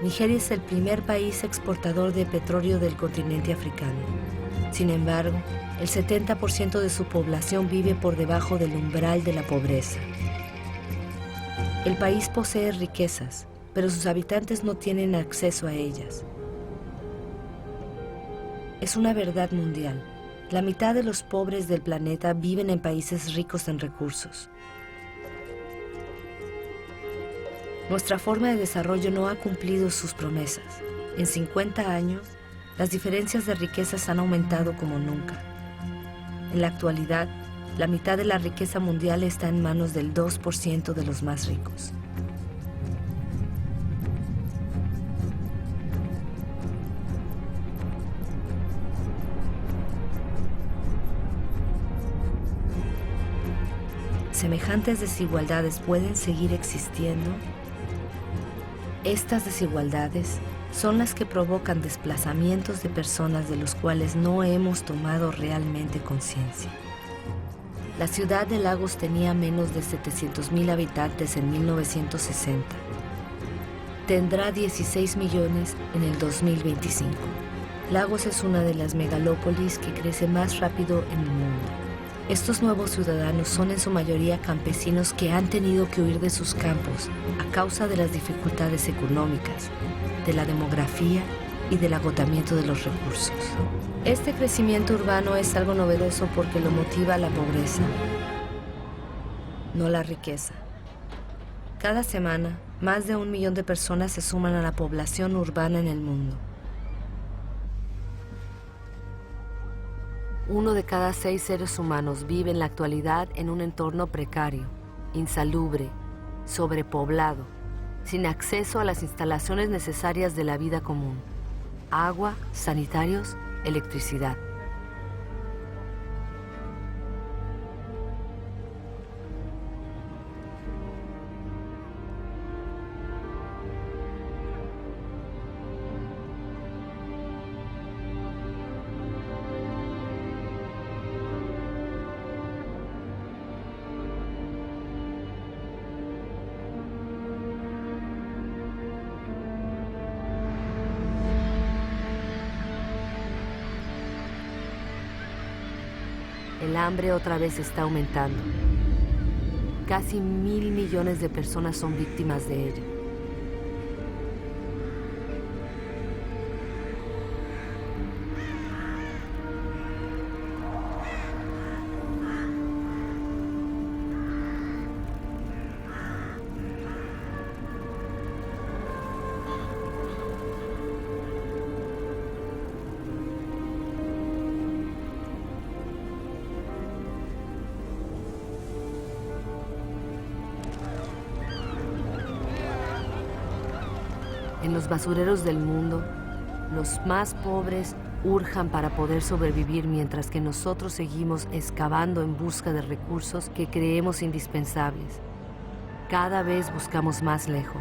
Nigeria es el primer país exportador de petróleo del continente africano. Sin embargo, el 70% de su población vive por debajo del umbral de la pobreza. El país posee riquezas, pero sus habitantes no tienen acceso a ellas. es una verdad mundial. La mitad de los pobres del planeta viven en países ricos en recursos. Nuestra forma de desarrollo no ha cumplido sus promesas. En 50 años, las diferencias de riquezas han aumentado como nunca. En la actualidad, la mitad de la riqueza mundial está en manos del 2% de los más ricos. ¿Semejantes desigualdades pueden seguir existiendo? Estas desigualdades son las que provocan desplazamientos de personas de los cuales no hemos tomado realmente conciencia. La ciudad de Lagos tenía menos de 700,000 habitantes en 1960. Tendrá 16 millones en el 2025. Lagos es una de las megalópolis que crece más rápido en el mundo. Estos nuevos ciudadanos son en su mayoría campesinos que han tenido que huir de sus campos a causa de las dificultades económicas, de la demografía y del agotamiento de los recursos. Este crecimiento urbano es algo novedoso porque lo motiva la pobreza, no la riqueza. Cada semana, más de 1 millón de personas se suman a la población urbana en el mundo. 1 de cada 6 seres humanos vive en la actualidad en un entorno precario, insalubre, sobrepoblado, sin acceso a las instalaciones necesarias de la vida común: agua, sanitarios, electricidad. El hambre otra vez está aumentando. Casi 1.000 millones de personas son víctimas de ella. En los basureros del mundo, los más pobres urjan para poder sobrevivir mientras que nosotros seguimos excavando en busca de recursos que creemos indispensables. Cada vez buscamos más lejos,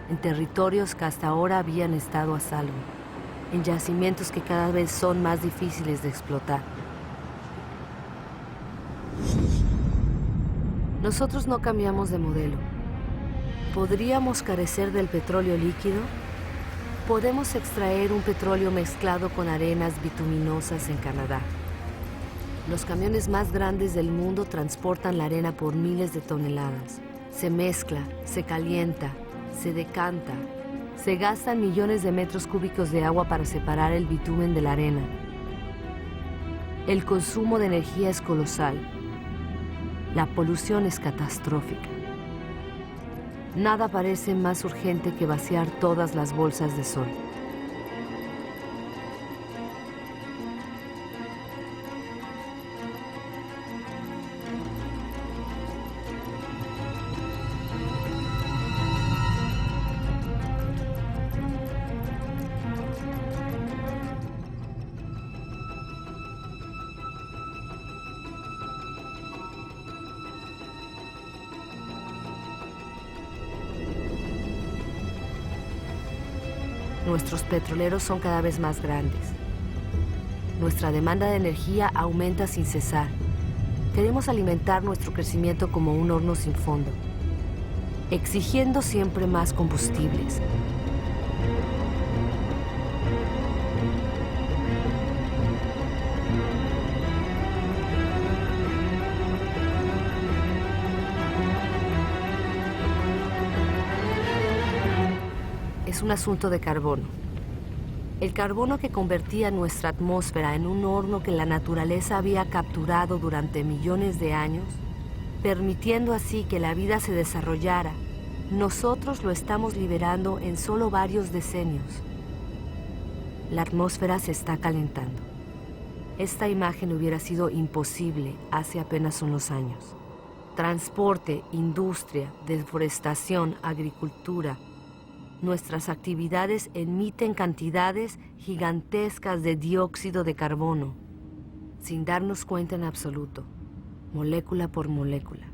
en territorios que hasta ahora habían estado a salvo, en yacimientos que cada vez son más difíciles de explotar. Nosotros no cambiamos de modelo. ¿Podríamos carecer del petróleo líquido? Podemos extraer un petróleo mezclado con arenas bituminosas en Canadá. Los camiones más grandes del mundo transportan la arena por miles de toneladas. Se mezcla, se calienta, se decanta. Se gastan millones de metros cúbicos de agua para separar el bitumen de la arena. El consumo de energía es colosal. La polución es catastrófica. Nada parece más urgente que vaciar todas las bolsas de sol. Nuestros petroleros son cada vez más grandes. Nuestra demanda de energía aumenta sin cesar. Queremos alimentar nuestro crecimiento como un horno sin fondo, exigiendo siempre más combustibles. Es un asunto de carbono. El carbono que convertía nuestra atmósfera en un horno que la naturaleza había capturado durante millones de años, permitiendo así que la vida se desarrollara, nosotros lo estamos liberando en solo varios decenios. La atmósfera se está calentando. Esta imagen hubiera sido imposible hace apenas unos años. Transporte, industria, deforestación, agricultura. Nuestras actividades emiten cantidades gigantescas de dióxido de carbono, sin darnos cuenta en absoluto, molécula por molécula.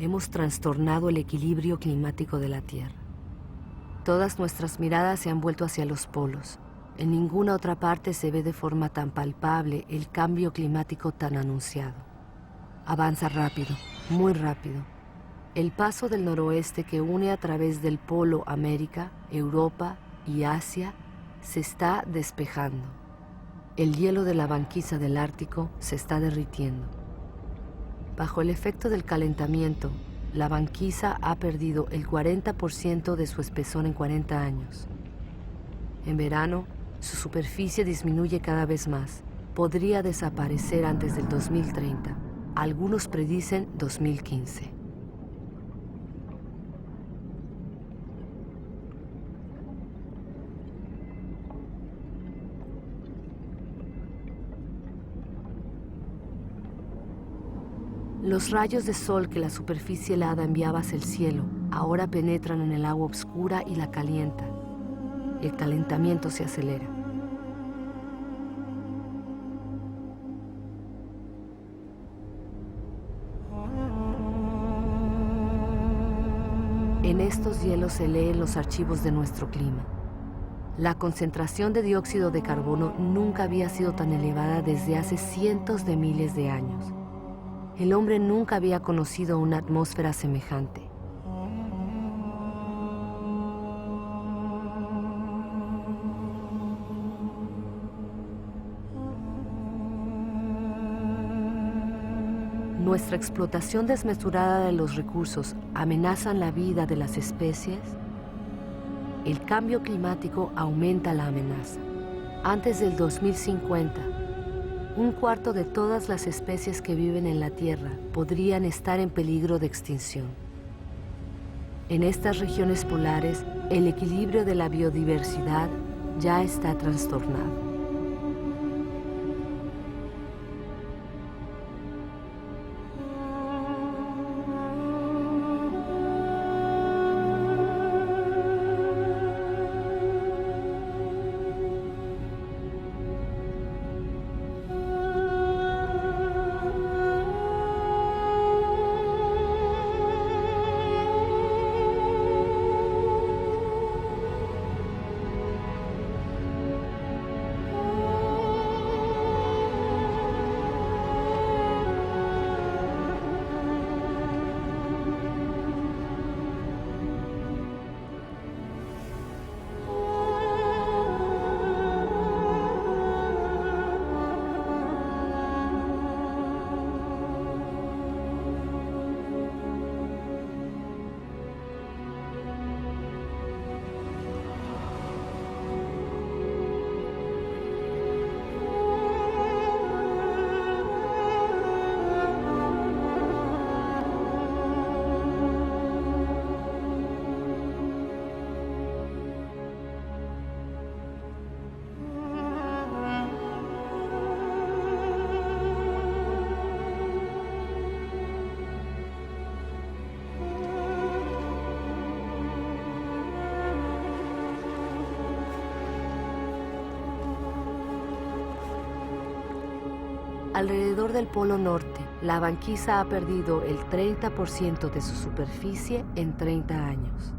Hemos trastornado el equilibrio climático de la Tierra. Todas nuestras miradas se han vuelto hacia los polos. En ninguna otra parte se ve de forma tan palpable el cambio climático tan anunciado. Avanza rápido, muy rápido. El paso del noroeste que une a través del polo América, Europa y Asia se está despejando. El hielo de la banquisa del Ártico se está derritiendo. Bajo el efecto del calentamiento, la banquisa ha perdido el 40% de su espesor en 40 años. En verano, su superficie disminuye cada vez más. Podría desaparecer antes del 2030. Algunos predicen 2015. Los rayos de sol que la superficie helada enviaba hacia el cielo ahora penetran en el agua oscura y la calienta. El calentamiento se acelera. En estos hielos se leen los archivos de nuestro clima. La concentración de dióxido de carbono nunca había sido tan elevada desde hace cientos de miles de años. El hombre nunca había conocido una atmósfera semejante. Nuestra explotación desmesurada de los recursos amenaza la vida de las especies. El cambio climático aumenta la amenaza. Antes del 2050, un cuarto de todas las especies que viven en la Tierra podrían estar en peligro de extinción. En estas regiones polares, el equilibrio de la biodiversidad ya está trastornado. Alrededor del Polo Norte, la banquisa ha perdido el 30% de su superficie en 30 años.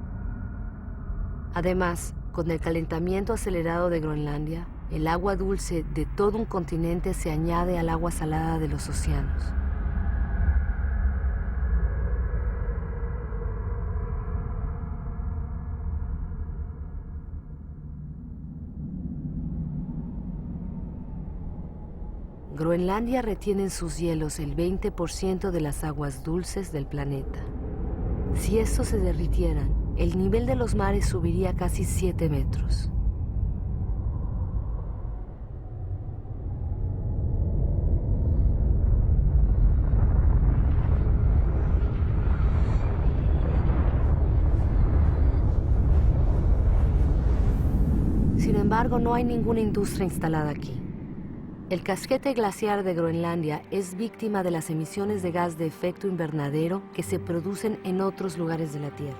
Además, con el calentamiento acelerado de Groenlandia, el agua dulce de todo un continente se añade al agua salada de los océanos. Groenlandia retiene en sus hielos el 20% de las aguas dulces del planeta. Si estos se derritieran, el nivel de los mares subiría casi 7 metros. embargo, no hay ninguna industria instalada aquí. El casquete glaciar de Groenlandia es víctima de las emisiones de gas de efecto invernadero que se producen en otros lugares de la Tierra.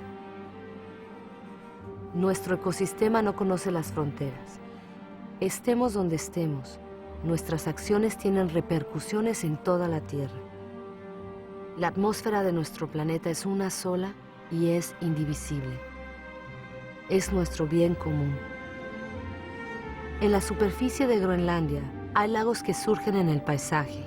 Nuestro ecosistema no conoce las fronteras. Estemos donde estemos, nuestras acciones tienen repercusiones en toda la Tierra. La atmósfera de nuestro planeta es una sola y es indivisible. Es nuestro bien común. En la superficie de Groenlandia hay lagos que surgen en el paisaje.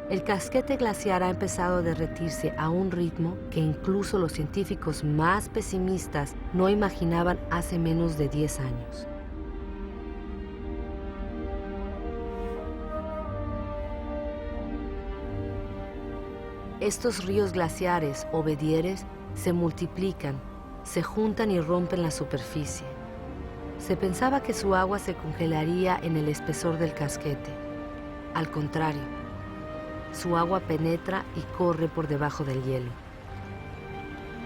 El casquete glaciar ha empezado a derretirse a un ritmo que incluso los científicos más pesimistas no imaginaban hace menos de 10 años. Estos ríos glaciares o bedieres se multiplican, se juntan y rompen la superficie. Se pensaba que su agua se congelaría en el espesor del casquete. Al contrario, su agua penetra y corre por debajo del hielo.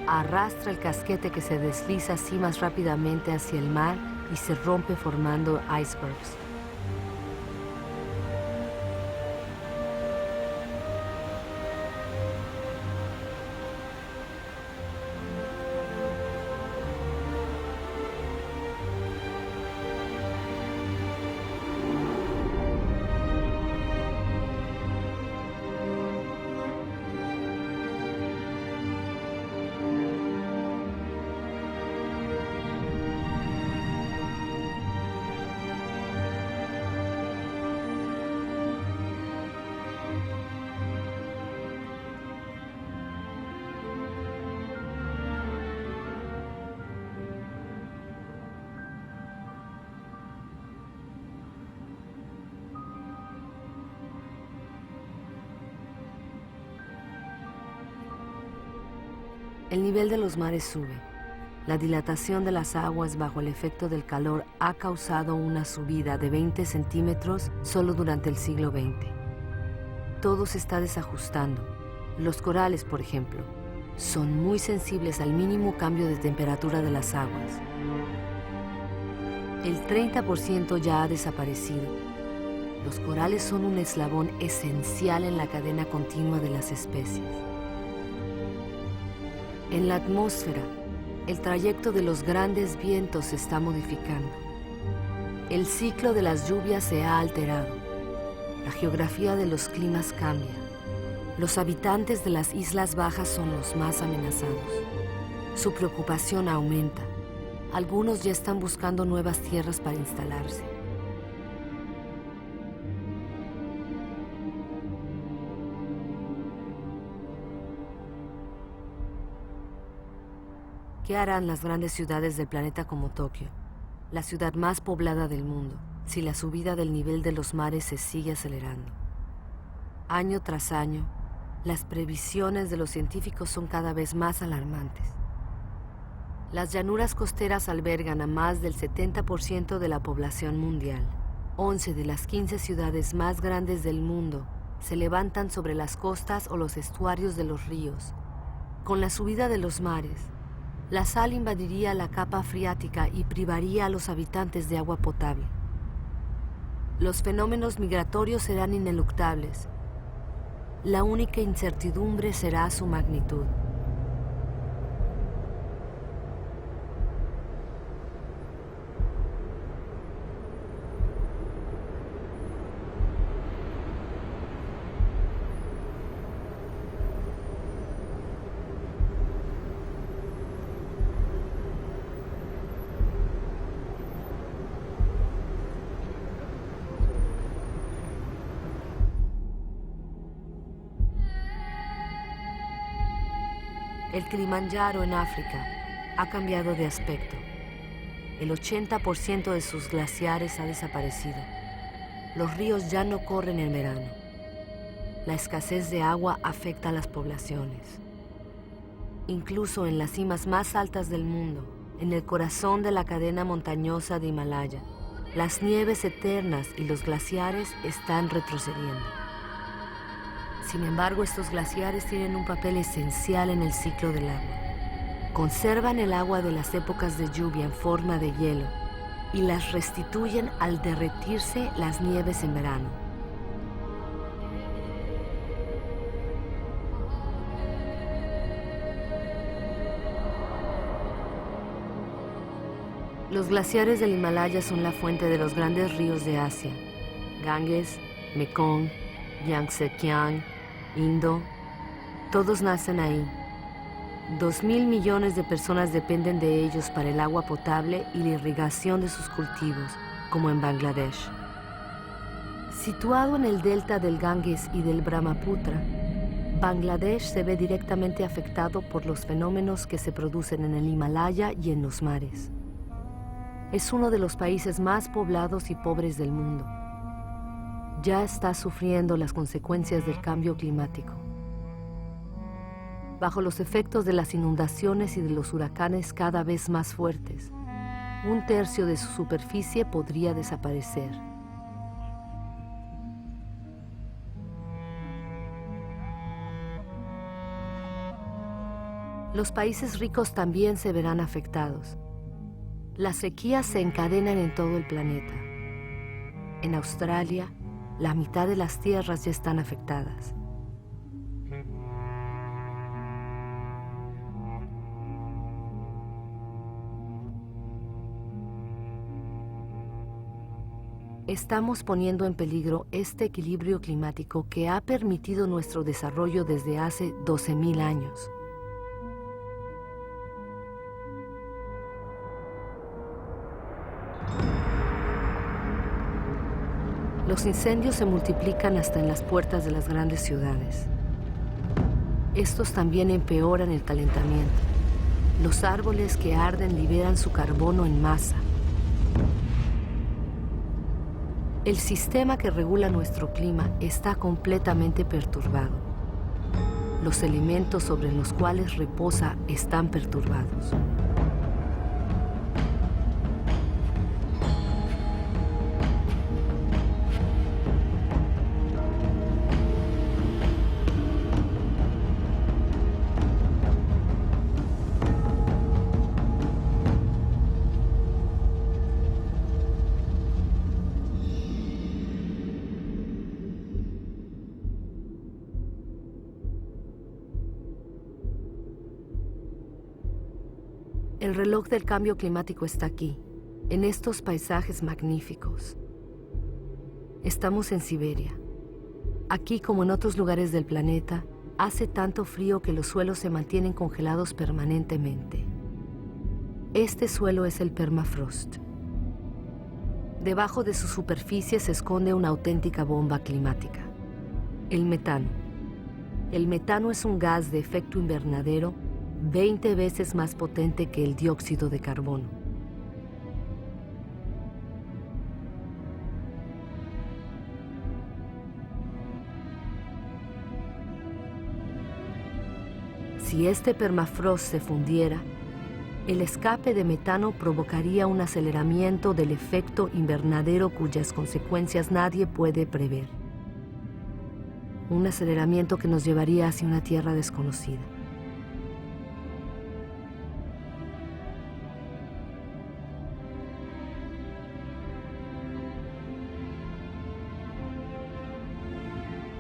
Arrastra el casquete que se desliza así más rápidamente hacia el mar y se rompe formando icebergs. El nivel de los mares sube. La dilatación de las aguas bajo el efecto del calor ha causado una subida de 20 centímetros solo durante el siglo XX. Todo se está desajustando. Los corales, por ejemplo, son muy sensibles al mínimo cambio de temperatura de las aguas. El 30% ya ha desaparecido. Los corales son un eslabón esencial en la cadena continua de las especies. En la atmósfera, el trayecto de los grandes vientos se está modificando. El ciclo de las lluvias se ha alterado. La geografía de los climas cambia. Los habitantes de las islas bajas son los más amenazados. Su preocupación aumenta. Algunos ya están buscando nuevas tierras para instalarse. ¿Qué harán las grandes ciudades del planeta como Tokio, la ciudad más poblada del mundo, si la subida del nivel de los mares se sigue acelerando? Año tras año, las previsiones de los científicos son cada vez más alarmantes. Las llanuras costeras albergan a más del 70% de la población mundial. 11 de las 15 ciudades más grandes del mundo se levantan sobre las costas o los estuarios de los ríos. Con la subida de los mares, la sal invadiría la capa freática y privaría a los habitantes de agua potable. Los fenómenos migratorios serán ineluctables. La única incertidumbre será su magnitud. El Kilimanjaro en África ha cambiado de aspecto. El 80% de sus glaciares ha desaparecido. Los ríos ya no corren en verano. La escasez de agua afecta a las poblaciones. Incluso en las cimas más altas del mundo, en el corazón de la cadena montañosa de Himalaya, las nieves eternas y los glaciares están retrocediendo. Sin embargo, estos glaciares tienen un papel esencial en el ciclo del agua. Conservan el agua de las épocas de lluvia en forma de hielo y las restituyen al derretirse las nieves en verano. Los glaciares del Himalaya son la fuente de los grandes ríos de Asia: Ganges, Mekong, Yangtze-Kiang, Indo. Todos nacen ahí. 2.000 millones de personas dependen de ellos para el agua potable y la irrigación de sus cultivos, como en Bangladesh. Situado en el delta del Ganges y del Brahmaputra, Bangladesh se ve directamente afectado por los fenómenos que se producen en el Himalaya y en los mares. Es uno de los países más poblados y pobres del mundo. Ya está sufriendo las consecuencias del cambio climático. Bajo los efectos de las inundaciones y de los huracanes cada vez más fuertes, 1/3 de su superficie podría desaparecer. Los países ricos también se verán afectados. Las sequías se encadenan en todo el planeta. En Australia, la mitad de las tierras ya están afectadas. Estamos poniendo en peligro este equilibrio climático que ha permitido nuestro desarrollo desde hace 12.000 años. Los incendios se multiplican hasta en las puertas de las grandes ciudades. Estos también empeoran el calentamiento. Los árboles que arden liberan su carbono en masa. El sistema que regula nuestro clima está completamente perturbado. Los elementos sobre los cuales reposa están perturbados. El reloj del cambio climático está aquí, en estos paisajes magníficos. Estamos en Siberia. Aquí, como en otros lugares del planeta, hace tanto frío que los suelos se mantienen congelados permanentemente. Este suelo es el permafrost. Debajo de su superficie se esconde una auténtica bomba climática: el metano. El metano es un gas de efecto invernadero 20 veces más potente que el dióxido de carbono. Si este permafrost se fundiera, el escape de metano provocaría un aceleramiento del efecto invernadero cuyas consecuencias nadie puede prever. Un aceleramiento que nos llevaría hacia una tierra desconocida.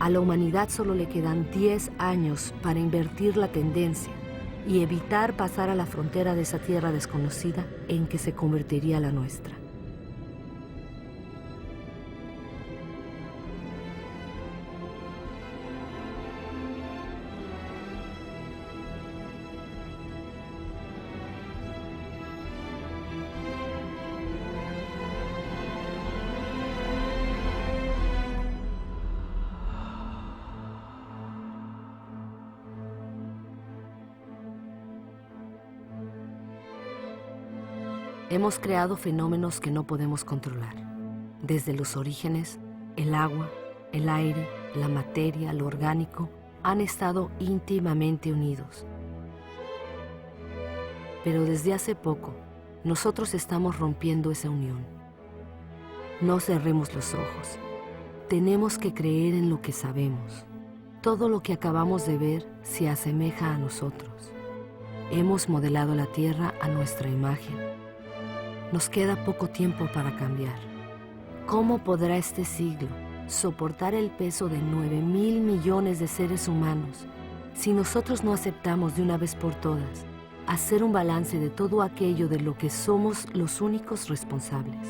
A la humanidad solo le quedan 10 años para invertir la tendencia y evitar pasar a la frontera de esa tierra desconocida en que se convertiría la nuestra. Hemos creado fenómenos que no podemos controlar. Desde los orígenes, el agua, el aire, la materia, lo orgánico, han estado íntimamente unidos. Pero desde hace poco, nosotros estamos rompiendo esa unión. No cerremos los ojos. Tenemos que creer en lo que sabemos. Todo lo que acabamos de ver se asemeja a nosotros. Hemos modelado la Tierra a nuestra imagen. Nos queda poco tiempo para cambiar. ¿Cómo podrá este siglo soportar el peso de 9.000 millones de seres humanos si nosotros no aceptamos de una vez por todas hacer un balance de todo aquello de lo que somos los únicos responsables?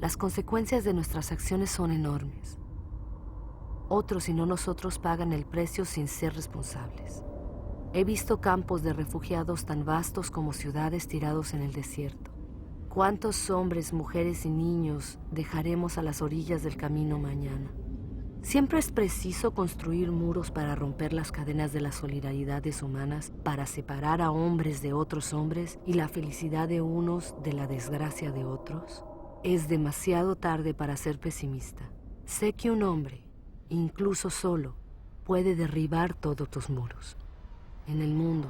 Las consecuencias de nuestras acciones son enormes. Otros y no nosotros pagan el precio sin ser responsables. He visto campos de refugiados tan vastos como ciudades tirados en el desierto. ¿Cuántos hombres, mujeres y niños dejaremos a las orillas del camino mañana? Siempre es preciso construir muros para romper las cadenas de las solidaridades humanas, para separar a hombres de otros hombres y la felicidad de unos de la desgracia de otros. Es demasiado tarde para ser pesimista. Sé que un hombre, incluso solo, puede derribar todos tus muros. En el mundo,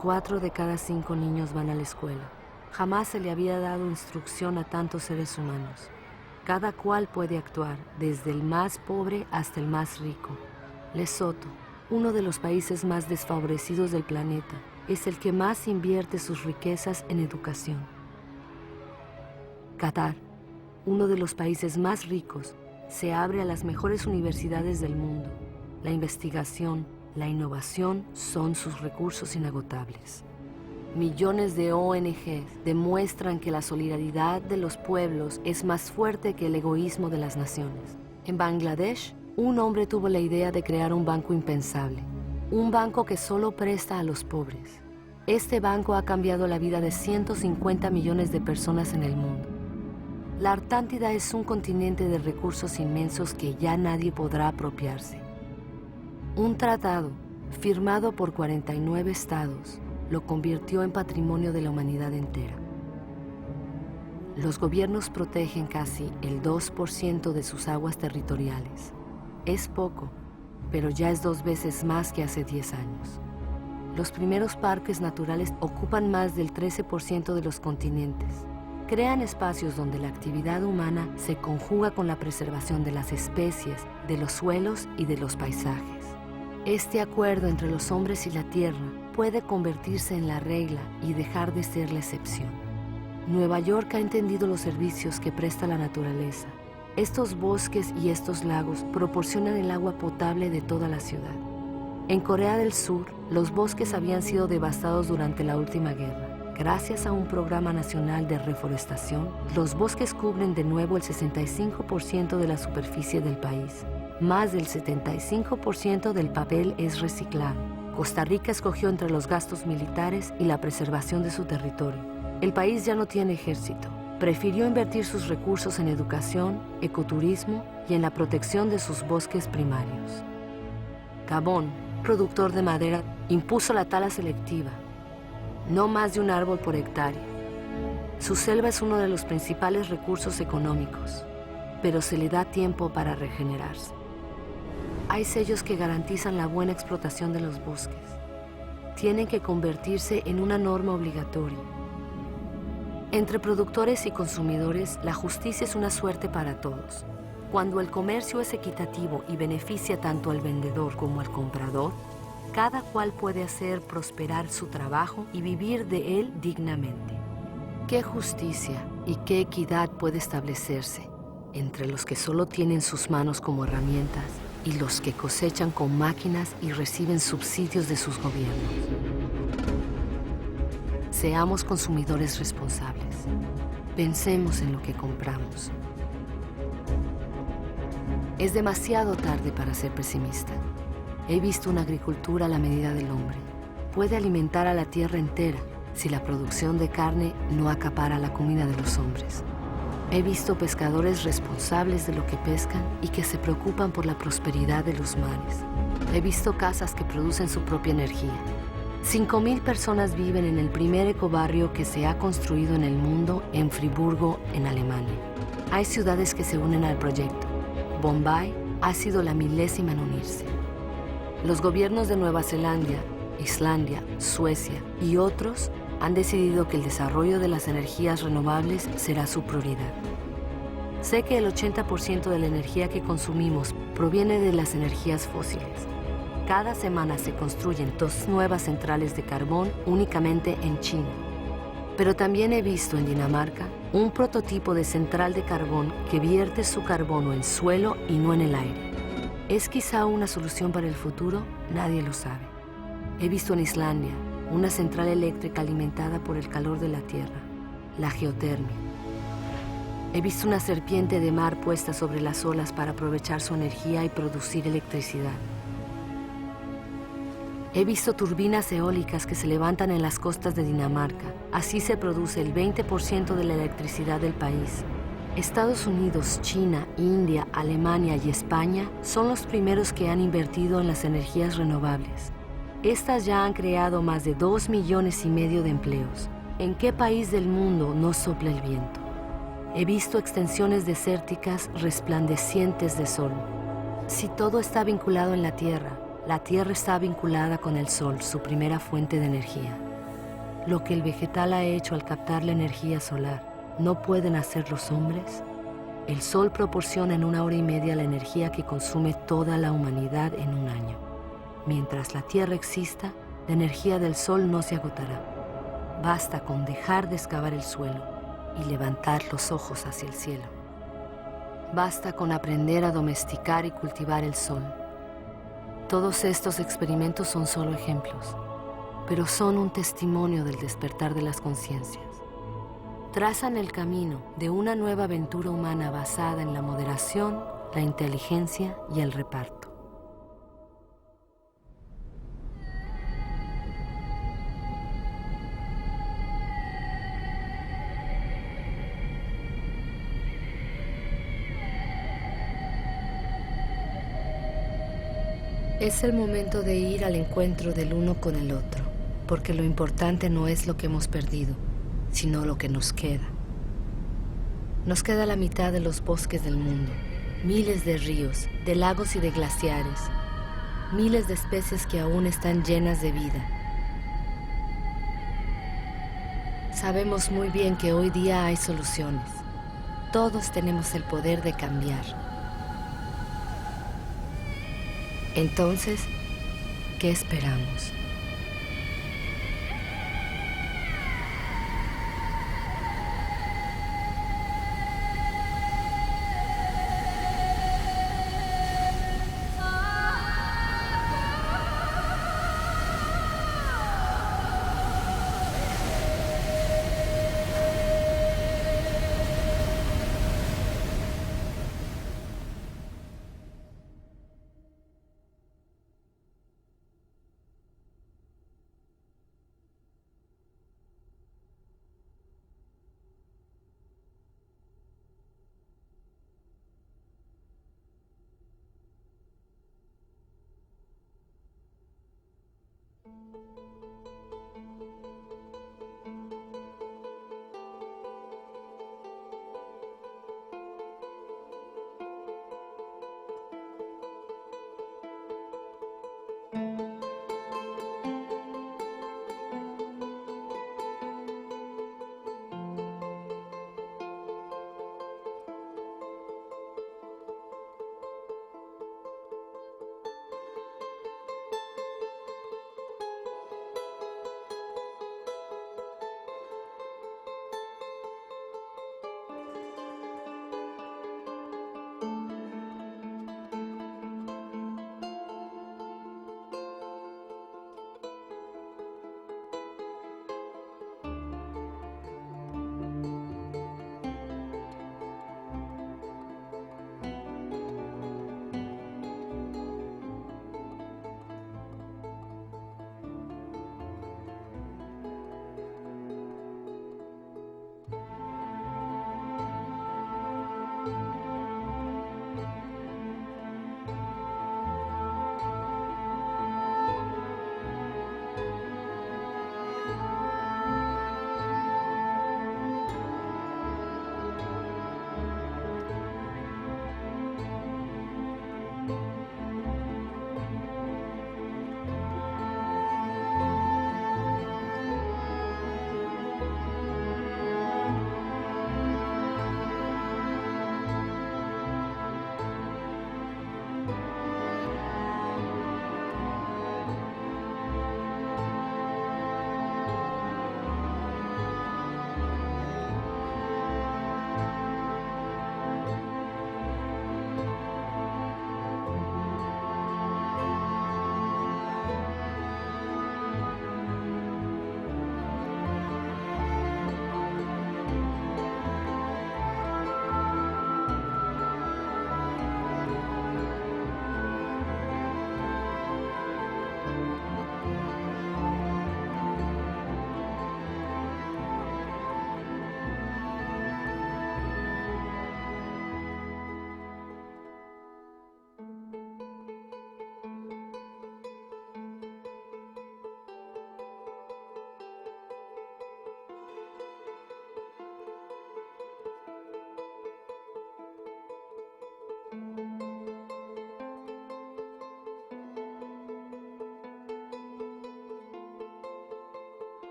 4 de cada 5 niños van a la escuela. Jamás se le había dado instrucción a tantos seres humanos. Cada cual puede actuar, desde el más pobre hasta el más rico. Lesoto, uno de los países más desfavorecidos del planeta, es el que más invierte sus riquezas en educación. Qatar, uno de los países más ricos, se abre a las mejores universidades del mundo. La investigación, la innovación son sus recursos inagotables. Millones de ONGs demuestran que la solidaridad de los pueblos es más fuerte que el egoísmo de las naciones. En Bangladesh, un hombre tuvo la idea de crear un banco impensable, un banco que solo presta a los pobres. Este banco ha cambiado la vida de 150 millones de personas en el mundo. La Artántida es un continente de recursos inmensos que ya nadie podrá apropiarse. Un tratado, firmado por 49 estados, lo convirtió en patrimonio de la humanidad entera. Los gobiernos protegen casi el 2% de sus aguas territoriales. Es poco, pero ya es 2 veces más que hace 10 años. Los primeros parques naturales ocupan más del 13% de los continentes. Crean espacios donde la actividad humana se conjuga con la preservación de las especies, de los suelos y de los paisajes. Este acuerdo entre los hombres y la tierra puede convertirse en la regla y dejar de ser la excepción. Nueva York ha entendido los servicios que presta la naturaleza. Estos bosques y estos lagos proporcionan el agua potable de toda la ciudad. En Corea del Sur, los bosques habían sido devastados durante la última guerra. Gracias a un programa nacional de reforestación, los bosques cubren de nuevo el 65% de la superficie del país. Más del 75% del papel es reciclado. Costa Rica escogió entre los gastos militares y la preservación de su territorio. El país ya no tiene ejército. Prefirió invertir sus recursos en educación, ecoturismo y en la protección de sus bosques primarios. Gabón, productor de madera, impuso la tala selectiva. No más de un árbol por hectárea. Su selva es uno de los principales recursos económicos, pero se le da tiempo para regenerarse. Hay sellos que garantizan la buena explotación de los bosques. Tienen que convertirse en una norma obligatoria. Entre productores y consumidores, la justicia es una suerte para todos. Cuando el comercio es equitativo y beneficia tanto al vendedor como al comprador, cada cual puede hacer prosperar su trabajo y vivir de él dignamente. ¿Qué justicia y qué equidad puede establecerse entre los que solo tienen sus manos como herramientas y los que cosechan con máquinas y reciben subsidios de sus gobiernos? Seamos consumidores responsables. Pensemos en lo que compramos. Es demasiado tarde para ser pesimista. He visto una agricultura a la medida del hombre. Puede alimentar a la tierra entera si la producción de carne no acapara la comida de los hombres. He visto pescadores responsables de lo que pescan y que se preocupan por la prosperidad de los mares. He visto casas que producen su propia energía. 5.000 personas viven en el primer ecobarrio que se ha construido en el mundo en Friburgo, en Alemania. Hay ciudades que se unen al proyecto. Bombay ha sido la 1000ª en unirse. Los gobiernos de Nueva Zelanda, Islandia, Suecia y otros han decidido que el desarrollo de las energías renovables será su prioridad. Sé que el 80% de la energía que consumimos proviene de las energías fósiles. Cada semana se construyen 2 nuevas centrales de carbón únicamente en China. Pero también he visto en Dinamarca un prototipo de central de carbón que vierte su carbono en suelo y no en el aire. ¿Es quizá una solución para el futuro? Nadie lo sabe. He visto en Islandia una central eléctrica alimentada por el calor de la tierra, la geotermia. He visto una serpiente de mar puesta sobre las olas para aprovechar su energía y producir electricidad. He visto turbinas eólicas que se levantan en las costas de Dinamarca. Así se produce el 20% de la electricidad del país. Estados Unidos, China, India, Alemania y España son los primeros que han invertido en las energías renovables. Estas ya han creado más de 2,5 millones de empleos. ¿En qué país del mundo no sopla el viento? He visto extensiones desérticas resplandecientes de sol. Si todo está vinculado en la Tierra está vinculada con el Sol, su primera fuente de energía. lo que el vegetal ha hecho al captar la energía solar, ¿no pueden hacer los hombres? El Sol proporciona en 1 hora y media la energía que consume toda la humanidad en un año. Mientras la Tierra exista, la energía del Sol no se agotará. Basta con dejar de excavar el suelo y levantar los ojos hacia el cielo. Basta con aprender a domesticar y cultivar el Sol. Todos estos experimentos son solo ejemplos, pero son un testimonio del despertar de las conciencias. Trazan el camino de una nueva aventura humana basada en la moderación, la inteligencia y el reparto. Es el momento de ir al encuentro del uno con el otro, porque lo importante no es lo que hemos perdido, sino lo que nos queda. Nos queda la mitad de los bosques del mundo, miles de ríos, de lagos y de glaciares, miles de especies que aún están llenas de vida. Sabemos muy bien que hoy día hay soluciones. Todos tenemos el poder de cambiar. Entonces, ¿qué esperamos?